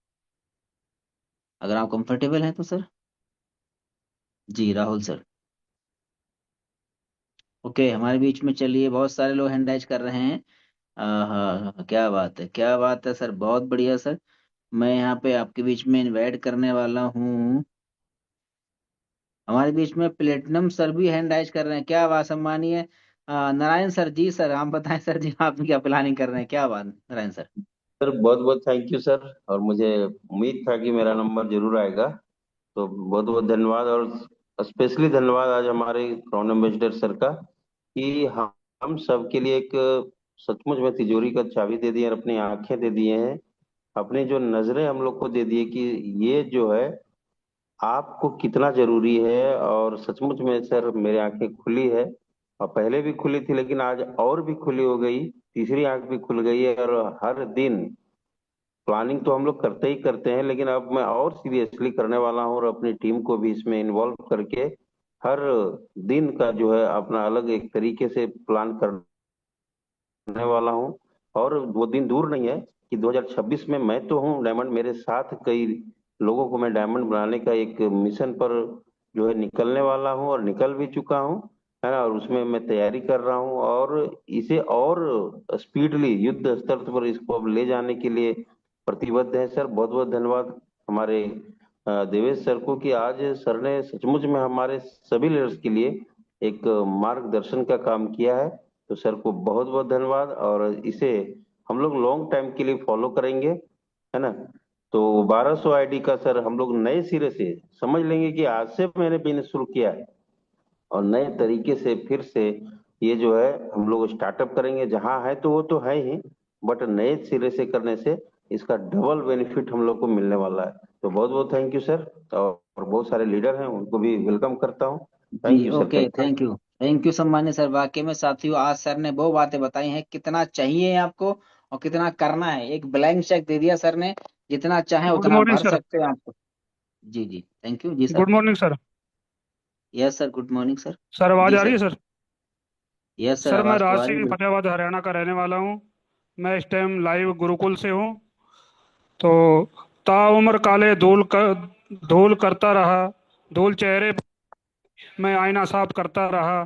अगर आप कंफर्टेबल हैं तो सर। जी राहुल सर। ओके, हमारे बीच में चलिए, बहुत सारे लोग हैंडाइज कर रहे हैं। हाँ, क्या बात है, क्या बात है सर, बहुत बढ़िया सर। मैं यहाँ पे आपके बीच में इनवाइट करने वाला हूँ। हमारे बीच में प्लेटिनम सर भी हैंड राइज कर रहे हैं, क्या बात सम्मानीय नारायण सर। जी सर, हम बताएं सर जी, आप क्या प्लानिंग कर रहे हैं, क्या बात नारायण सर। सर बहुत बहुत थैंक यू सर। और मुझे उम्मीद था कि मेरा नंबर जरूर आएगा, तो बहुत बहुत धन्यवाद। और स्पेशली धन्यवाद आज हमारे क्राउन एम्बेसडर सर का, कि हम सब के लिए एक सचमुच में तिजोरी का चाबी दे दिए और अपनी आंखें दे दिए हैं, अपनी जो नजरें हम लोग को दे दिए कि ये जो है आपको कितना जरूरी है। और सचमुच में सर मेरी आंखें खुली है, और पहले भी खुली थी लेकिन आज और भी खुली हो गई, तीसरी आंख भी खुल गई है। और हर दिन प्लानिंग तो हम लोग करते ही करते हैं, लेकिन अब मैं और सीरियसली करने वाला हूँ और अपनी टीम को भी इसमें इन्वॉल्व करके हर दिन का जो है अपना अलग एक तरीके से प्लान करने वाला हूँ। और वो दिन दूर नहीं है कि 2026 में मैं तो हूँ डायमंड, मेरे साथ कई लोगों को मैं डायमंड बनाने का एक मिशन पर जो है निकलने वाला हूँ और निकल भी चुका हूँ, है ना। और उसमें मैं तैयारी कर रहा हूँ और इसे और स्पीडली युद्ध स्तर पर इसको अब ले जाने के लिए प्रतिबद्ध है सर। बहुत बहुत धन्यवाद हमारे देवेश सर को, कि आज सर ने सचमुच में हमारे सभी लीडर्स के लिए एक मार्गदर्शन का काम किया है। तो सर को बहुत बहुत धन्यवाद, और इसे हम लोग लॉन्ग टाइम के लिए फॉलो करेंगे, है ना। तो 1200 आईडी का सर हम लोग नए सिरे से समझ लेंगे कि आज से मैंने बिजनेस शुरू किया है, और नए तरीके से फिर से ये जो है हम लोग स्टार्टअप करेंगे। जहां है तो वो तो है ही, बट नए सिरे से करने से इसका डबल बेनिफिट हम लोग को मिलने वाला है। तो बहुत बहुत थैंक यू सर। और बहुत सारे लीडर हैं, उनको भी वेलकम करता हूँ। थैंक जी you sir, okay, thank you सम्मानित सर। वाकई में साथियों, आज सर ने वो बातें बताई हैं, कितना चाहिए आपको और कितना करना है। एक ब्लैंक चेक दे दिया सर ने, जितना चाहे गुड उतना मॉर्निंग भर सर। सकते हो आपको। जी जी, थैंक यू। जी sir. Good morning sir. Yes sir, good morning sir. Sir आवाज जी आ रही सर। है सर? यस सर, सर मैं आवाज तो आ रही है राजसिंह बिल्कुल। फतेहाबाद हरियाणा का रहने वाला हूँ। मैं इस टाइम लाइव गुरुकुल से हूँ। तो ताउम्र काले धूल करता रहा, धूल चेहरे में आईना साफ करता रहा।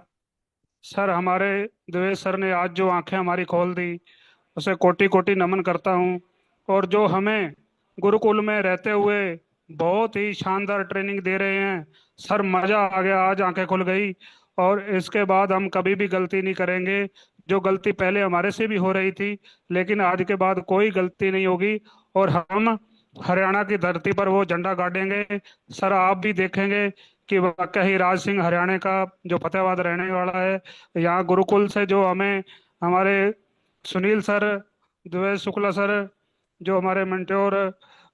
सर हमारे देवेश सर ने आज जो आंखें हमारी खोल दी, उसे कोटि कोटि नमन करता हूँ। और जो हमें गुरुकुल में रहते हुए बहुत ही शानदार ट्रेनिंग दे रहे हैं, सर मजा आ गया, आज आंखें खुल गई। और इसके बाद हम कभी भी गलती नहीं करेंगे। जो गलती पहले हमारे से भी हो रही थी, लेकिन आज के बाद कोई गलती नहीं होगी। और हम हरियाणा की धरती पर वो झंडा गाड़ेंगे। सर आप भी देखेंगे कि वाकई ही राज सिंह हरियाणा का जो फतेहाबाद रहने वाला है, यहाँ गुरुकुल से जो हमें हमारे सुनील सर, द्वैत शुक्ला सर, जो हमारे मेंटोर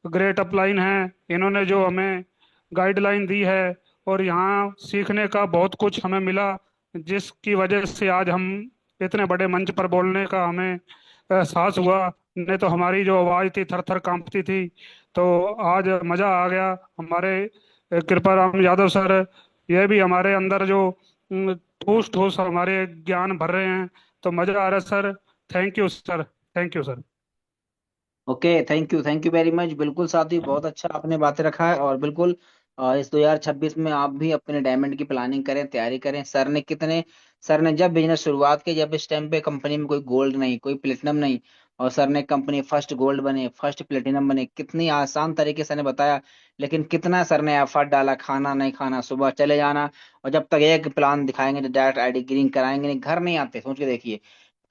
ग्रेट अपलाइन हैं, इन्होंने जो हमें गाइडलाइन दी है, और यहाँ सीखने का बहुत कुछ हमें मिला, जिसकी वजह से आज हम इतने बड़े मंच पर बोलने का हमें एहसास हुआ। नहीं तो हमारी जो आवाज़ थी थर थर कांपती थी। तो आज मज़ा आ गया। हमारे कृपाराम यादव सर, यह भी हमारे अंदर जो ठोस ठोस हमारे ज्ञान भर रहे हैं, तो मजा आ रहा है sir. Thank you sir, thank you sir. Okay, thank you very much. बिल्कुल साथी, बहुत अच्छा आपने बातें रखा है। और बिल्कुल इस 2026 में आप भी अपने डायमंड की प्लानिंग करें, तैयारी करें। सर ने जब बिजनेस शुरुआत की, जब इस टाइम पे कंपनी में कोई गोल्ड नहीं, कोई प्लेटिनम नहीं, और सर ने कंपनी फर्स्ट गोल्ड बने, फर्स्ट प्लेटिनम बने, कितनी आसान तरीके से ने बताया। लेकिन कितना सर ने एफर्ट डाला, खाना नहीं खाना, सुबह चले जाना, और जब तक एक प्लान दिखाएंगे, डायरेक्ट आईडी ग्रीन कराएंगे नहीं, घर नहीं आते। सोच के देखिए,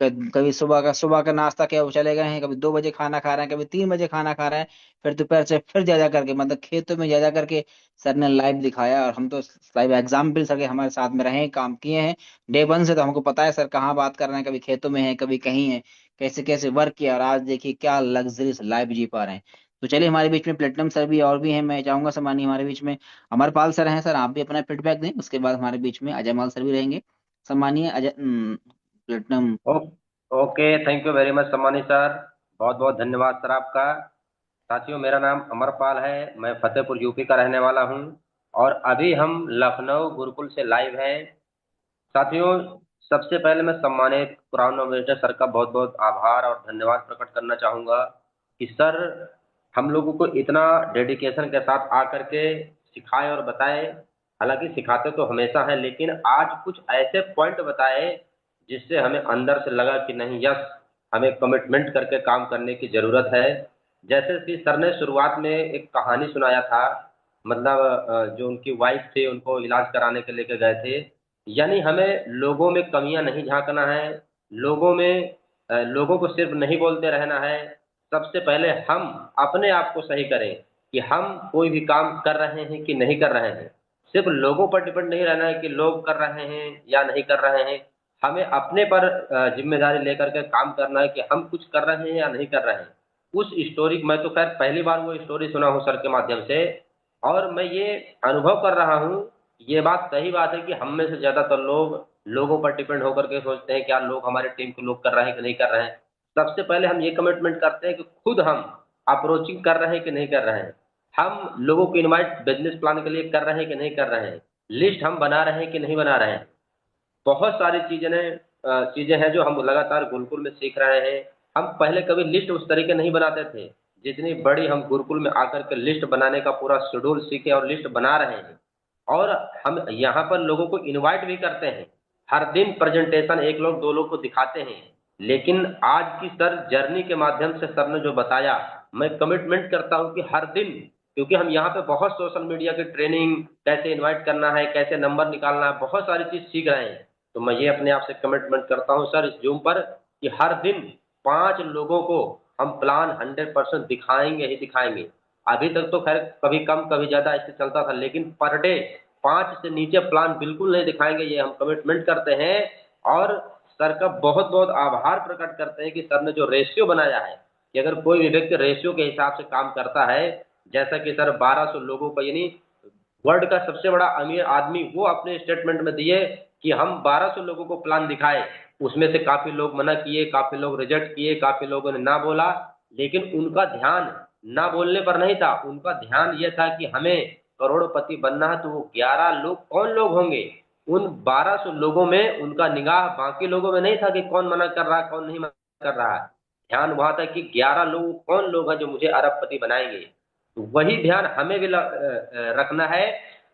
कभी सुबह का नाश्ता किया, वो चले गए हैं, कभी 2 बजे खाना खा रहे हैं, कभी 3 बजे खाना खा रहे हैं, फिर दोपहर से फिर जा करके, मतलब खेतों में जा करके सर ने लाइव दिखाया। और हम तो लाइव एग्जाम्पल सर के हमारे साथ में रहे, काम किए हैं डे 1 से, तो हमको पता है सर कहाँ बात कर रहे हैं, कभी खेतों में है, कभी कहीं है, कैसे कैसे वर्क किया, और आज देखिए क्या लग्जरीज लाइफ जी पा रहे हैं। तो चलिए, हमारे बीच में प्लेटिनम सर भी और भी हैं, मैं चाहूंगा सम्मानी हमारे बीच में अमरपाल सर हैं। सर आप भी अपना फीडबैक दें, उसके बाद हमारे बीच में अजय माल सर भी रहेंगे। सम्मानीय Ajay platinum. Okay, thank you very much सम्मानी सर। बहुत बहुत धन्यवाद सर आपका। साथियों, मेरा नाम अमरपाल है, मैं फतेहपुर यूपी का रहने वाला हूं, और अभी हम लखनऊ गुरुकुल से लाइव हैं। साथियों, सबसे पहले मैं सम्मानित क्राउन ऑर्गेनाइजर सर का बहुत बहुत आभार और धन्यवाद प्रकट करना चाहूँगा कि सर हम लोगों को इतना डेडिकेशन के साथ आकर के सिखाए और बताए। हालांकि सिखाते तो हमेशा हैं, लेकिन आज कुछ ऐसे पॉइंट बताए जिससे हमें अंदर से लगा कि नहीं, यस, हमें कमिटमेंट करके काम करने की ज़रूरत है। जैसे कि सर ने शुरुआत में एक कहानी सुनाया था, मतलब जो उनकी वाइफ थी, उनको इलाज कराने के लेके गए थे। यानी हमें लोगों में कमियां नहीं झांकना है, लोगों को सिर्फ नहीं बोलते रहना है। सबसे पहले हम अपने आप को सही करें कि हम कोई भी काम कर रहे हैं कि नहीं कर रहे हैं। सिर्फ लोगों पर डिपेंड नहीं रहना है कि लोग कर रहे हैं या नहीं कर रहे हैं। हमें अपने पर जिम्मेदारी लेकर के काम करना है कि हम कुछ कर रहे हैं या नहीं कर रहे हैं। उस स्टोरी, मैं तो खैर पहली बार वो स्टोरी सुना हूँ सर के माध्यम से, और मैं ये अनुभव कर रहा हूँ, ये बात सही बात है कि हम में से ज़्यादातर लोग लोगों पर डिपेंड होकर के सोचते हैं क्या लोग, हमारे टीम के लोग कर रहे हैं कि नहीं कर रहे हैं। सबसे पहले हम ये कमिटमेंट करते हैं कि खुद हम अप्रोचिंग कर रहे हैं कि नहीं कर रहे हैं, हम लोगों को इनवाइट बिजनेस प्लान के लिए कर रहे हैं कि नहीं कर रहे हैं, लिस्ट हम बना रहे हैं कि नहीं बना रहे हैं। बहुत सारी चीज़ें हैं जो हम लगातार गुरुकुल में सीख रहे हैं। हम पहले कभी लिस्ट उस तरीके नहीं बनाते थे, जितनी बड़ी हम गुरुकुल में आकर के लिस्ट बनाने का पूरा शेड्यूल सीखे और लिस्ट बना रहे हैं। और हम यहाँ पर लोगों को इनवाइट भी करते हैं, हर दिन प्रेजेंटेशन एक लोग दो लोग को दिखाते हैं। लेकिन आज की सर जर्नी के माध्यम से सर ने जो बताया, मैं कमिटमेंट करता हूँ कि हर दिन, क्योंकि हम यहाँ पे बहुत सोशल मीडिया की ट्रेनिंग, कैसे इनवाइट करना है, कैसे नंबर निकालना है, बहुत सारी चीज़ सीख रहे हैं। तो मैं ये अपने आप से कमिटमेंट करता हूँ सर इस जूम पर कि हर दिन 5 लोगों को हम प्लान 100% दिखाएंगे ही दिखाएंगे। अभी तक तो खैर कभी कम कभी ज़्यादा ऐसे चलता था, लेकिन पर डे 5 से नीचे प्लान बिल्कुल नहीं दिखाएंगे, ये हम कमिटमेंट करते हैं। और सर का बहुत बहुत आभार प्रकट करते हैं कि सर ने जो रेशियो बनाया है कि अगर कोई भी व्यक्ति रेशियो के हिसाब से काम करता है, जैसा कि सर 1200 लोगों का, यानी वर्ल्ड का सबसे बड़ा अमीर आदमी, वो अपने स्टेटमेंट में दिए कि हम 1200 लोगों को प्लान दिखाए, उसमें से काफ़ी लोग मना किए, काफ़ी लोग रिजेक्ट किए, काफ़ी लोगों ने ना बोला, लेकिन उनका ध्यान ना बोलने पर नहीं था। उनका ध्यान ये था कि हमें करोड़पति बनना है, तो वो 11 लोग कौन लोग होंगे, उन 1200 लोगों में उनका निगाह बाकी लोगों में नहीं था कि कौन मना कर रहा है कौन नहीं मना कर रहा है। ध्यान वहां था कि 11 लोग कौन लोग हैं जो मुझे अरबपति बनाएंगे। तो वही ध्यान हमें भी रखना है।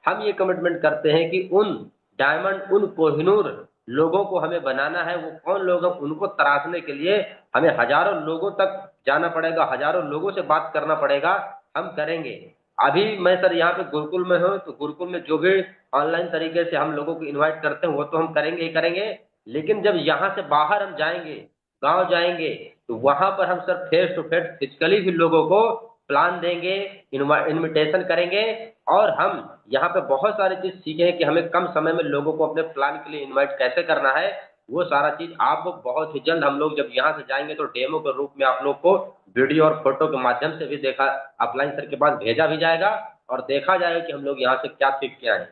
हम ये कमिटमेंट करते हैं कि उन डायमंड, उन कोहिनूर लोगों को हमें बनाना है। वो कौन लोग हैं, उनको तराशने के लिए हमें हजारों लोगों तक जाना पड़ेगा, हजारों लोगों से बात करना पड़ेगा। हम करेंगे। अभी मैं सर यहाँ पे गुरुकुल में हूँ, तो गुरुकुल में जो भी ऑनलाइन तरीके से हम लोगों को इनवाइट करते हैं वो तो हम करेंगे ही करेंगे, लेकिन जब यहाँ से बाहर हम जाएंगे, गांव जाएंगे, तो वहां पर हम sir face to face physically भी लोगों को प्लान देंगे, इनविटेशन करेंगे। और हम यहाँ पे बहुत सारी चीज़ सीखे कि हमें कम समय में लोगों को अपने प्लान के लिए इनवाइट कैसे करना है। वो सारा चीज़ आप बहुत ही जल्द, हम लोग जब यहाँ से जाएंगे तो डेमो के रूप में आप लोग को वीडियो और फोटो के माध्यम से भी देखा, अपलाइन सर के पास भेजा भी जाएगा और देखा जाएगा कि हम लोग यहाँ से क्या सीख के आए।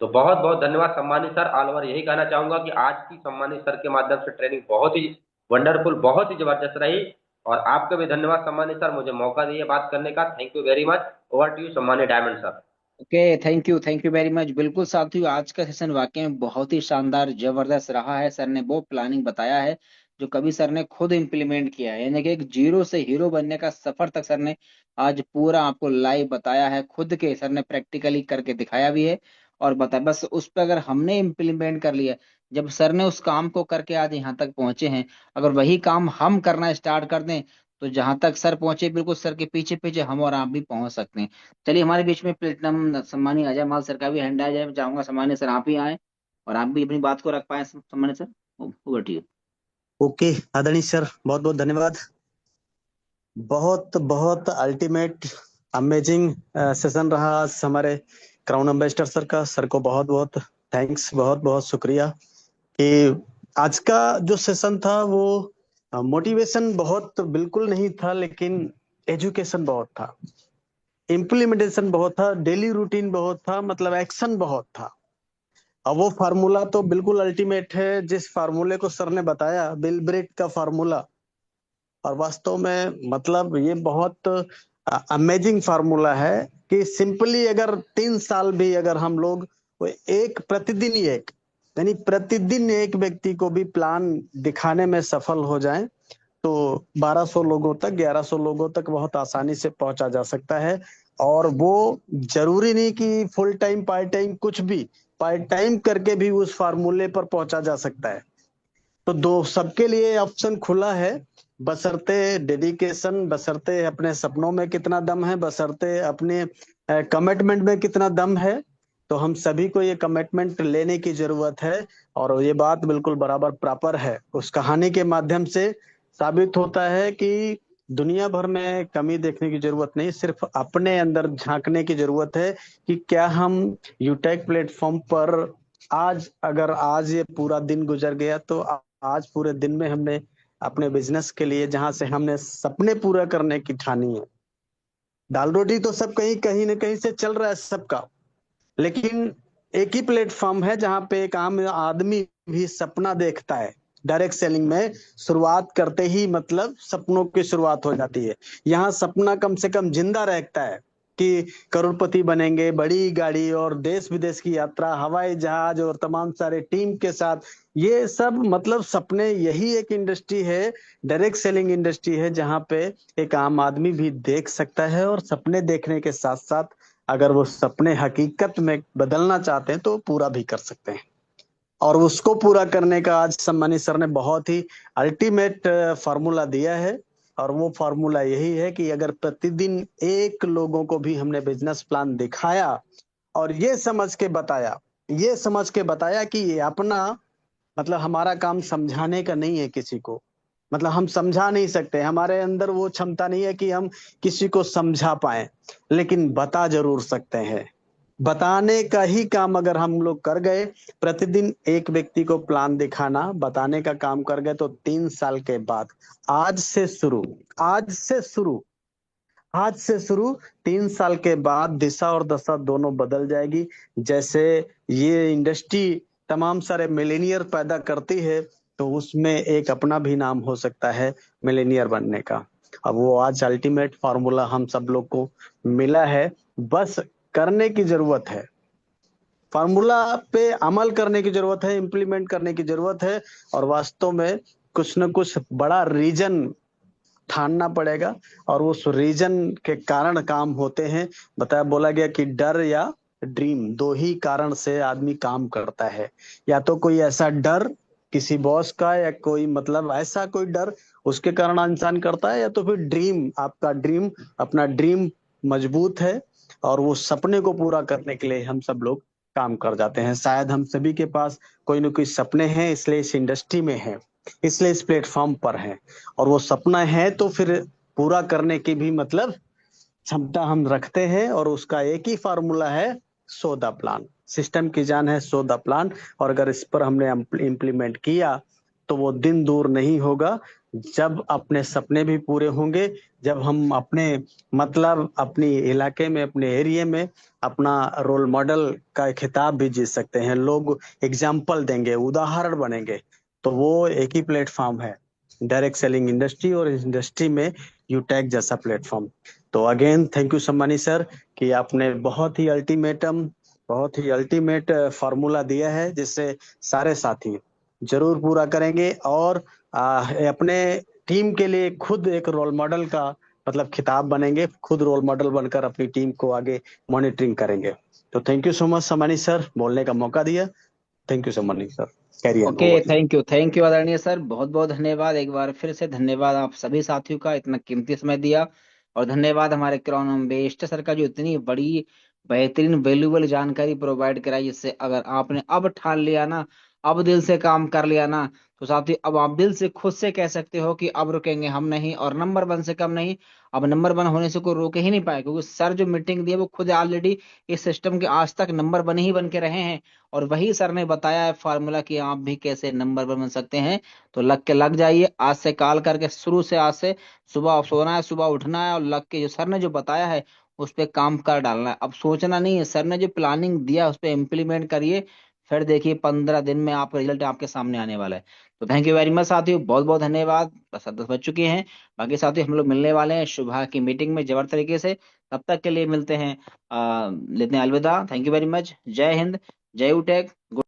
तो बहुत बहुत धन्यवाद सम्मानित सर। ऑल ओवर यही कहना चाहूँगा कि आज की सम्मानित सर के माध्यम से ट्रेनिंग बहुत ही वंडरफुल, बहुत ही ज़बरदस्त रही। और आपका भी धन्यवाद सम्मानित सर, मुझे मौका दिए बात करने का। Thank you very much. Over to you सम्मानित diamond sir. Okay, thank you very much. बिल्कुल साथियों, आज का सेशन वाकई में बहुत ही शानदार जबरदस्त रहा है। सर ने वो प्लानिंग बताया है जो कभी सर ने खुद इम्प्लीमेंट किया है, यानी कि एक जीरो से हीरो बनने का सफर तक सर ने आज पूरा आपको लाइव बताया है। खुद के सर ने प्रैक्टिकली करके दिखाया भी है और बताया। बस उस पर अगर हमने इम्प्लीमेंट कर लिया, जब सर ने उस काम को करके आज यहाँ तक पहुंचे हैं, अगर वही काम हम करना स्टार्ट कर दें तो जहां तक सर पहुंचे, बिल्कुल सर के पीछे पीछे हम और आप भी पहुंच सकते हैं। चलिए, हमारे बीच में प्लेटिनम सम्मानी अजय माल सर का भी हैंड आ जाए, चाहूंगा सम्मानी सर आप ही आए और आप भी अपनी बात को रख पाए। सम्मानी sir, over to you. Okay आदरणीय सर, बहुत बहुत धन्यवाद। बहुत बहुत अल्टीमेट अमेजिंग सेशन रहा आज हमारे क्राउन एम्बेसडर सर का। सर को बहुत बहुत थैंक्स, बहुत बहुत शुक्रिया कि आज का जो सेशन था वो मोटिवेशन बहुत बिल्कुल नहीं था, लेकिन एजुकेशन बहुत था, इम्प्लीमेंटेशन बहुत था, डेली रूटीन बहुत था, मतलब एक्शन बहुत था। अब वो फार्मूला तो बिल्कुल अल्टीमेट है, जिस फार्मूले को सर ने बताया, बिल ब्रेट का फार्मूला। और वास्तव में मतलब ये बहुत अमेजिंग फार्मूला है कि सिंपली अगर 3 साल भी अगर हम लोग एक प्रतिदिन ही एक यानी प्रतिदिन एक व्यक्ति को भी प्लान दिखाने में सफल हो जाए तो 1200 लोगों तक, 1100 लोगों तक बहुत आसानी से पहुंचा जा सकता है। और वो जरूरी नहीं कि फुल टाइम पार्ट टाइम, कुछ भी पार्ट टाइम करके भी उस फार्मूले पर पहुंचा जा सकता है। तो दो सबके लिए ऑप्शन खुला है, बशर्ते डेडिकेशन, बशर्ते अपने सपनों में कितना दम है, बशर्ते अपने कमिटमेंट में कितना दम है। तो हम सभी को ये कमिटमेंट लेने की जरूरत है और ये बात बिल्कुल बराबर प्रॉपर है। उस कहानी के माध्यम से साबित होता है कि दुनिया भर में कमी देखने की जरूरत नहीं, सिर्फ अपने अंदर झांकने की जरूरत है कि क्या हम यूटेक प्लेटफॉर्म पर आज ये पूरा दिन गुजर गया तो आज पूरे दिन में हमने अपने बिजनेस के लिए, जहां से हमने सपने पूरा करने की ठानी है। दाल रोटी तो सब कहीं कहीं ना कहीं से चल रहा है सबका, लेकिन एक ही प्लेटफॉर्म है जहां पे एक आम आदमी भी सपना देखता है। डायरेक्ट सेलिंग में शुरुआत करते ही मतलब सपनों की शुरुआत हो जाती है। यहाँ सपना कम से कम जिंदा रहता है कि करोड़पति बनेंगे, बड़ी गाड़ी और देश विदेश की यात्रा, हवाई जहाज और तमाम सारे टीम के साथ। ये सब मतलब सपने, यही एक इंडस्ट्री है, डायरेक्ट सेलिंग इंडस्ट्री है, जहां पे एक आम आदमी भी देख सकता है और सपने देखने के साथ साथ अगर वो सपने हकीकत में बदलना चाहते हैं तो पूरा भी कर सकते हैं। और उसको पूरा करने का आज सम्मानित सर ने बहुत ही अल्टीमेट फार्मूला दिया है। और वो फार्मूला यही है कि अगर प्रतिदिन एक लोगों को भी हमने बिजनेस प्लान दिखाया और ये समझ के बताया कि ये अपना मतलब हमारा काम समझाने का नहीं है किसी को, मतलब हम समझा नहीं सकते, हमारे अंदर वो क्षमता नहीं है कि हम किसी को समझा पाए, लेकिन बता जरूर सकते हैं। बताने का ही काम अगर हम लोग कर गए, प्रतिदिन एक व्यक्ति को प्लान दिखाना, बताने का काम कर गए, तो 3 साल के बाद आज से शुरू 3 साल के बाद दिशा और दशा दोनों बदल जाएगी। जैसे ये इंडस्ट्री तमाम सारे मिलेनियर पैदा करती है, तो उसमें एक अपना भी नाम हो सकता है मिलेनियर बनने का। अब वो आज अल्टीमेट फार्मूला हम सब लोग को मिला है, बस करने की जरूरत है, फार्मूला पे अमल करने की जरूरत है, इम्प्लीमेंट करने की जरूरत है। और वास्तव में कुछ न कुछ बड़ा रीजन ठानना पड़ेगा और उस रीजन के कारण काम होते हैं। बोला गया कि डर या ड्रीम, दो ही कारण से आदमी काम करता है। या तो कोई ऐसा डर किसी बॉस का, या कोई मतलब ऐसा कोई डर उसके कारण इंसान करता है, या तो फिर ड्रीम, आपका ड्रीम, अपना ड्रीम मजबूत है और वो सपने को पूरा करने के लिए हम सब लोग काम कर जाते हैं। शायद हम सभी के पास कोई ना कोई सपने हैं, इसलिए इस इंडस्ट्री में है, इसलिए इस प्लेटफॉर्म पर है। और वो सपना है तो फिर पूरा करने की भी मतलब क्षमता हम रखते हैं। और उसका एक ही फार्मूला है, 100 प्लान। सिस्टम की जान है 100 प्लान, और अगर इस पर हमने इम्प्लीमेंट किया तो वो दिन दूर नहीं होगा जब अपने सपने भी पूरे होंगे, जब हम अपने मतलब अपनी इलाके में, अपने एरिया में अपना रोल मॉडल का खिताब भी जीत सकते हैं। लोग एग्जाम्पल देंगे, उदाहरण बनेंगे। तो वो एक ही प्लेटफॉर्म है, डायरेक्ट सेलिंग इंडस्ट्री, और इस इंडस्ट्री में यूटेक जैसा प्लेटफॉर्म। तो अगेन थैंक यू सम्मानी सर कि आपने बहुत ही अल्टीमेट फार्मूला दिया है जिससे सारे साथी जरूर पूरा करेंगे और अपने टीम के लिए खुद एक रोल मॉडल का मतलब खिताब बनेंगे, खुद रोल मॉडल बनकर अपनी टीम को आगे मॉनिटरिंग करेंगे। तो थैंक यू सो मच सम्मानी सर, बोलने का मौका दिया। थैंक यू सम्मानी sir, carry on. Okay, thank you आदरणीय सर, बहुत बहुत धन्यवाद। एक बार फिर से धन्यवाद आप सभी साथियों का, इतना कीमती समय दिया। और धन्यवाद हमारे क्राउन एम्बेसडर सर का, जो इतनी बड़ी बेहतरीन वैल्यूबल जानकारी प्रोवाइड कराई, जिससे अगर आपने अब ठान लिया ना, अब दिल से काम कर लिया ना, तो साथी अब आप दिल से खुद से कह सकते हो कि अब रुकेंगे हम नहीं, और नंबर 1 से कम नहीं। अब नंबर 1 होने से कोई रोके ही नहीं पाए, क्योंकि सर जो मीटिंग दी है वो खुद ऑलरेडी इस सिस्टम के आज तक नंबर 1 ही बन के रहे हैं। और वही सर ने बताया है फार्मूला कि आप भी कैसे नंबर 1 बन सकते हैं। तो लग जाइए आज से, कॉल करके शुरू से, आज से सुबह सोना है, सुबह उठना है, और लग के जो सर ने जो बताया है उस पर काम कर डालना है। अब सोचना नहीं है, सर ने जो प्लानिंग दिया उस पर इम्प्लीमेंट करिए, फिर देखिए 15 दिन में आपका रिजल्ट आपके सामने आने वाला है। तो थैंक यू वेरी मच साथियों, बहुत बहुत धन्यवाद। बस 10 बज चुके हैं। बाकी साथियों हम लोग मिलने वाले हैं सुबह की मीटिंग में जबर तरीके से। तब तक के लिए मिलते हैं, लेते हैं अलविदा। Thank you very much. जय हिंद, जय उटेक।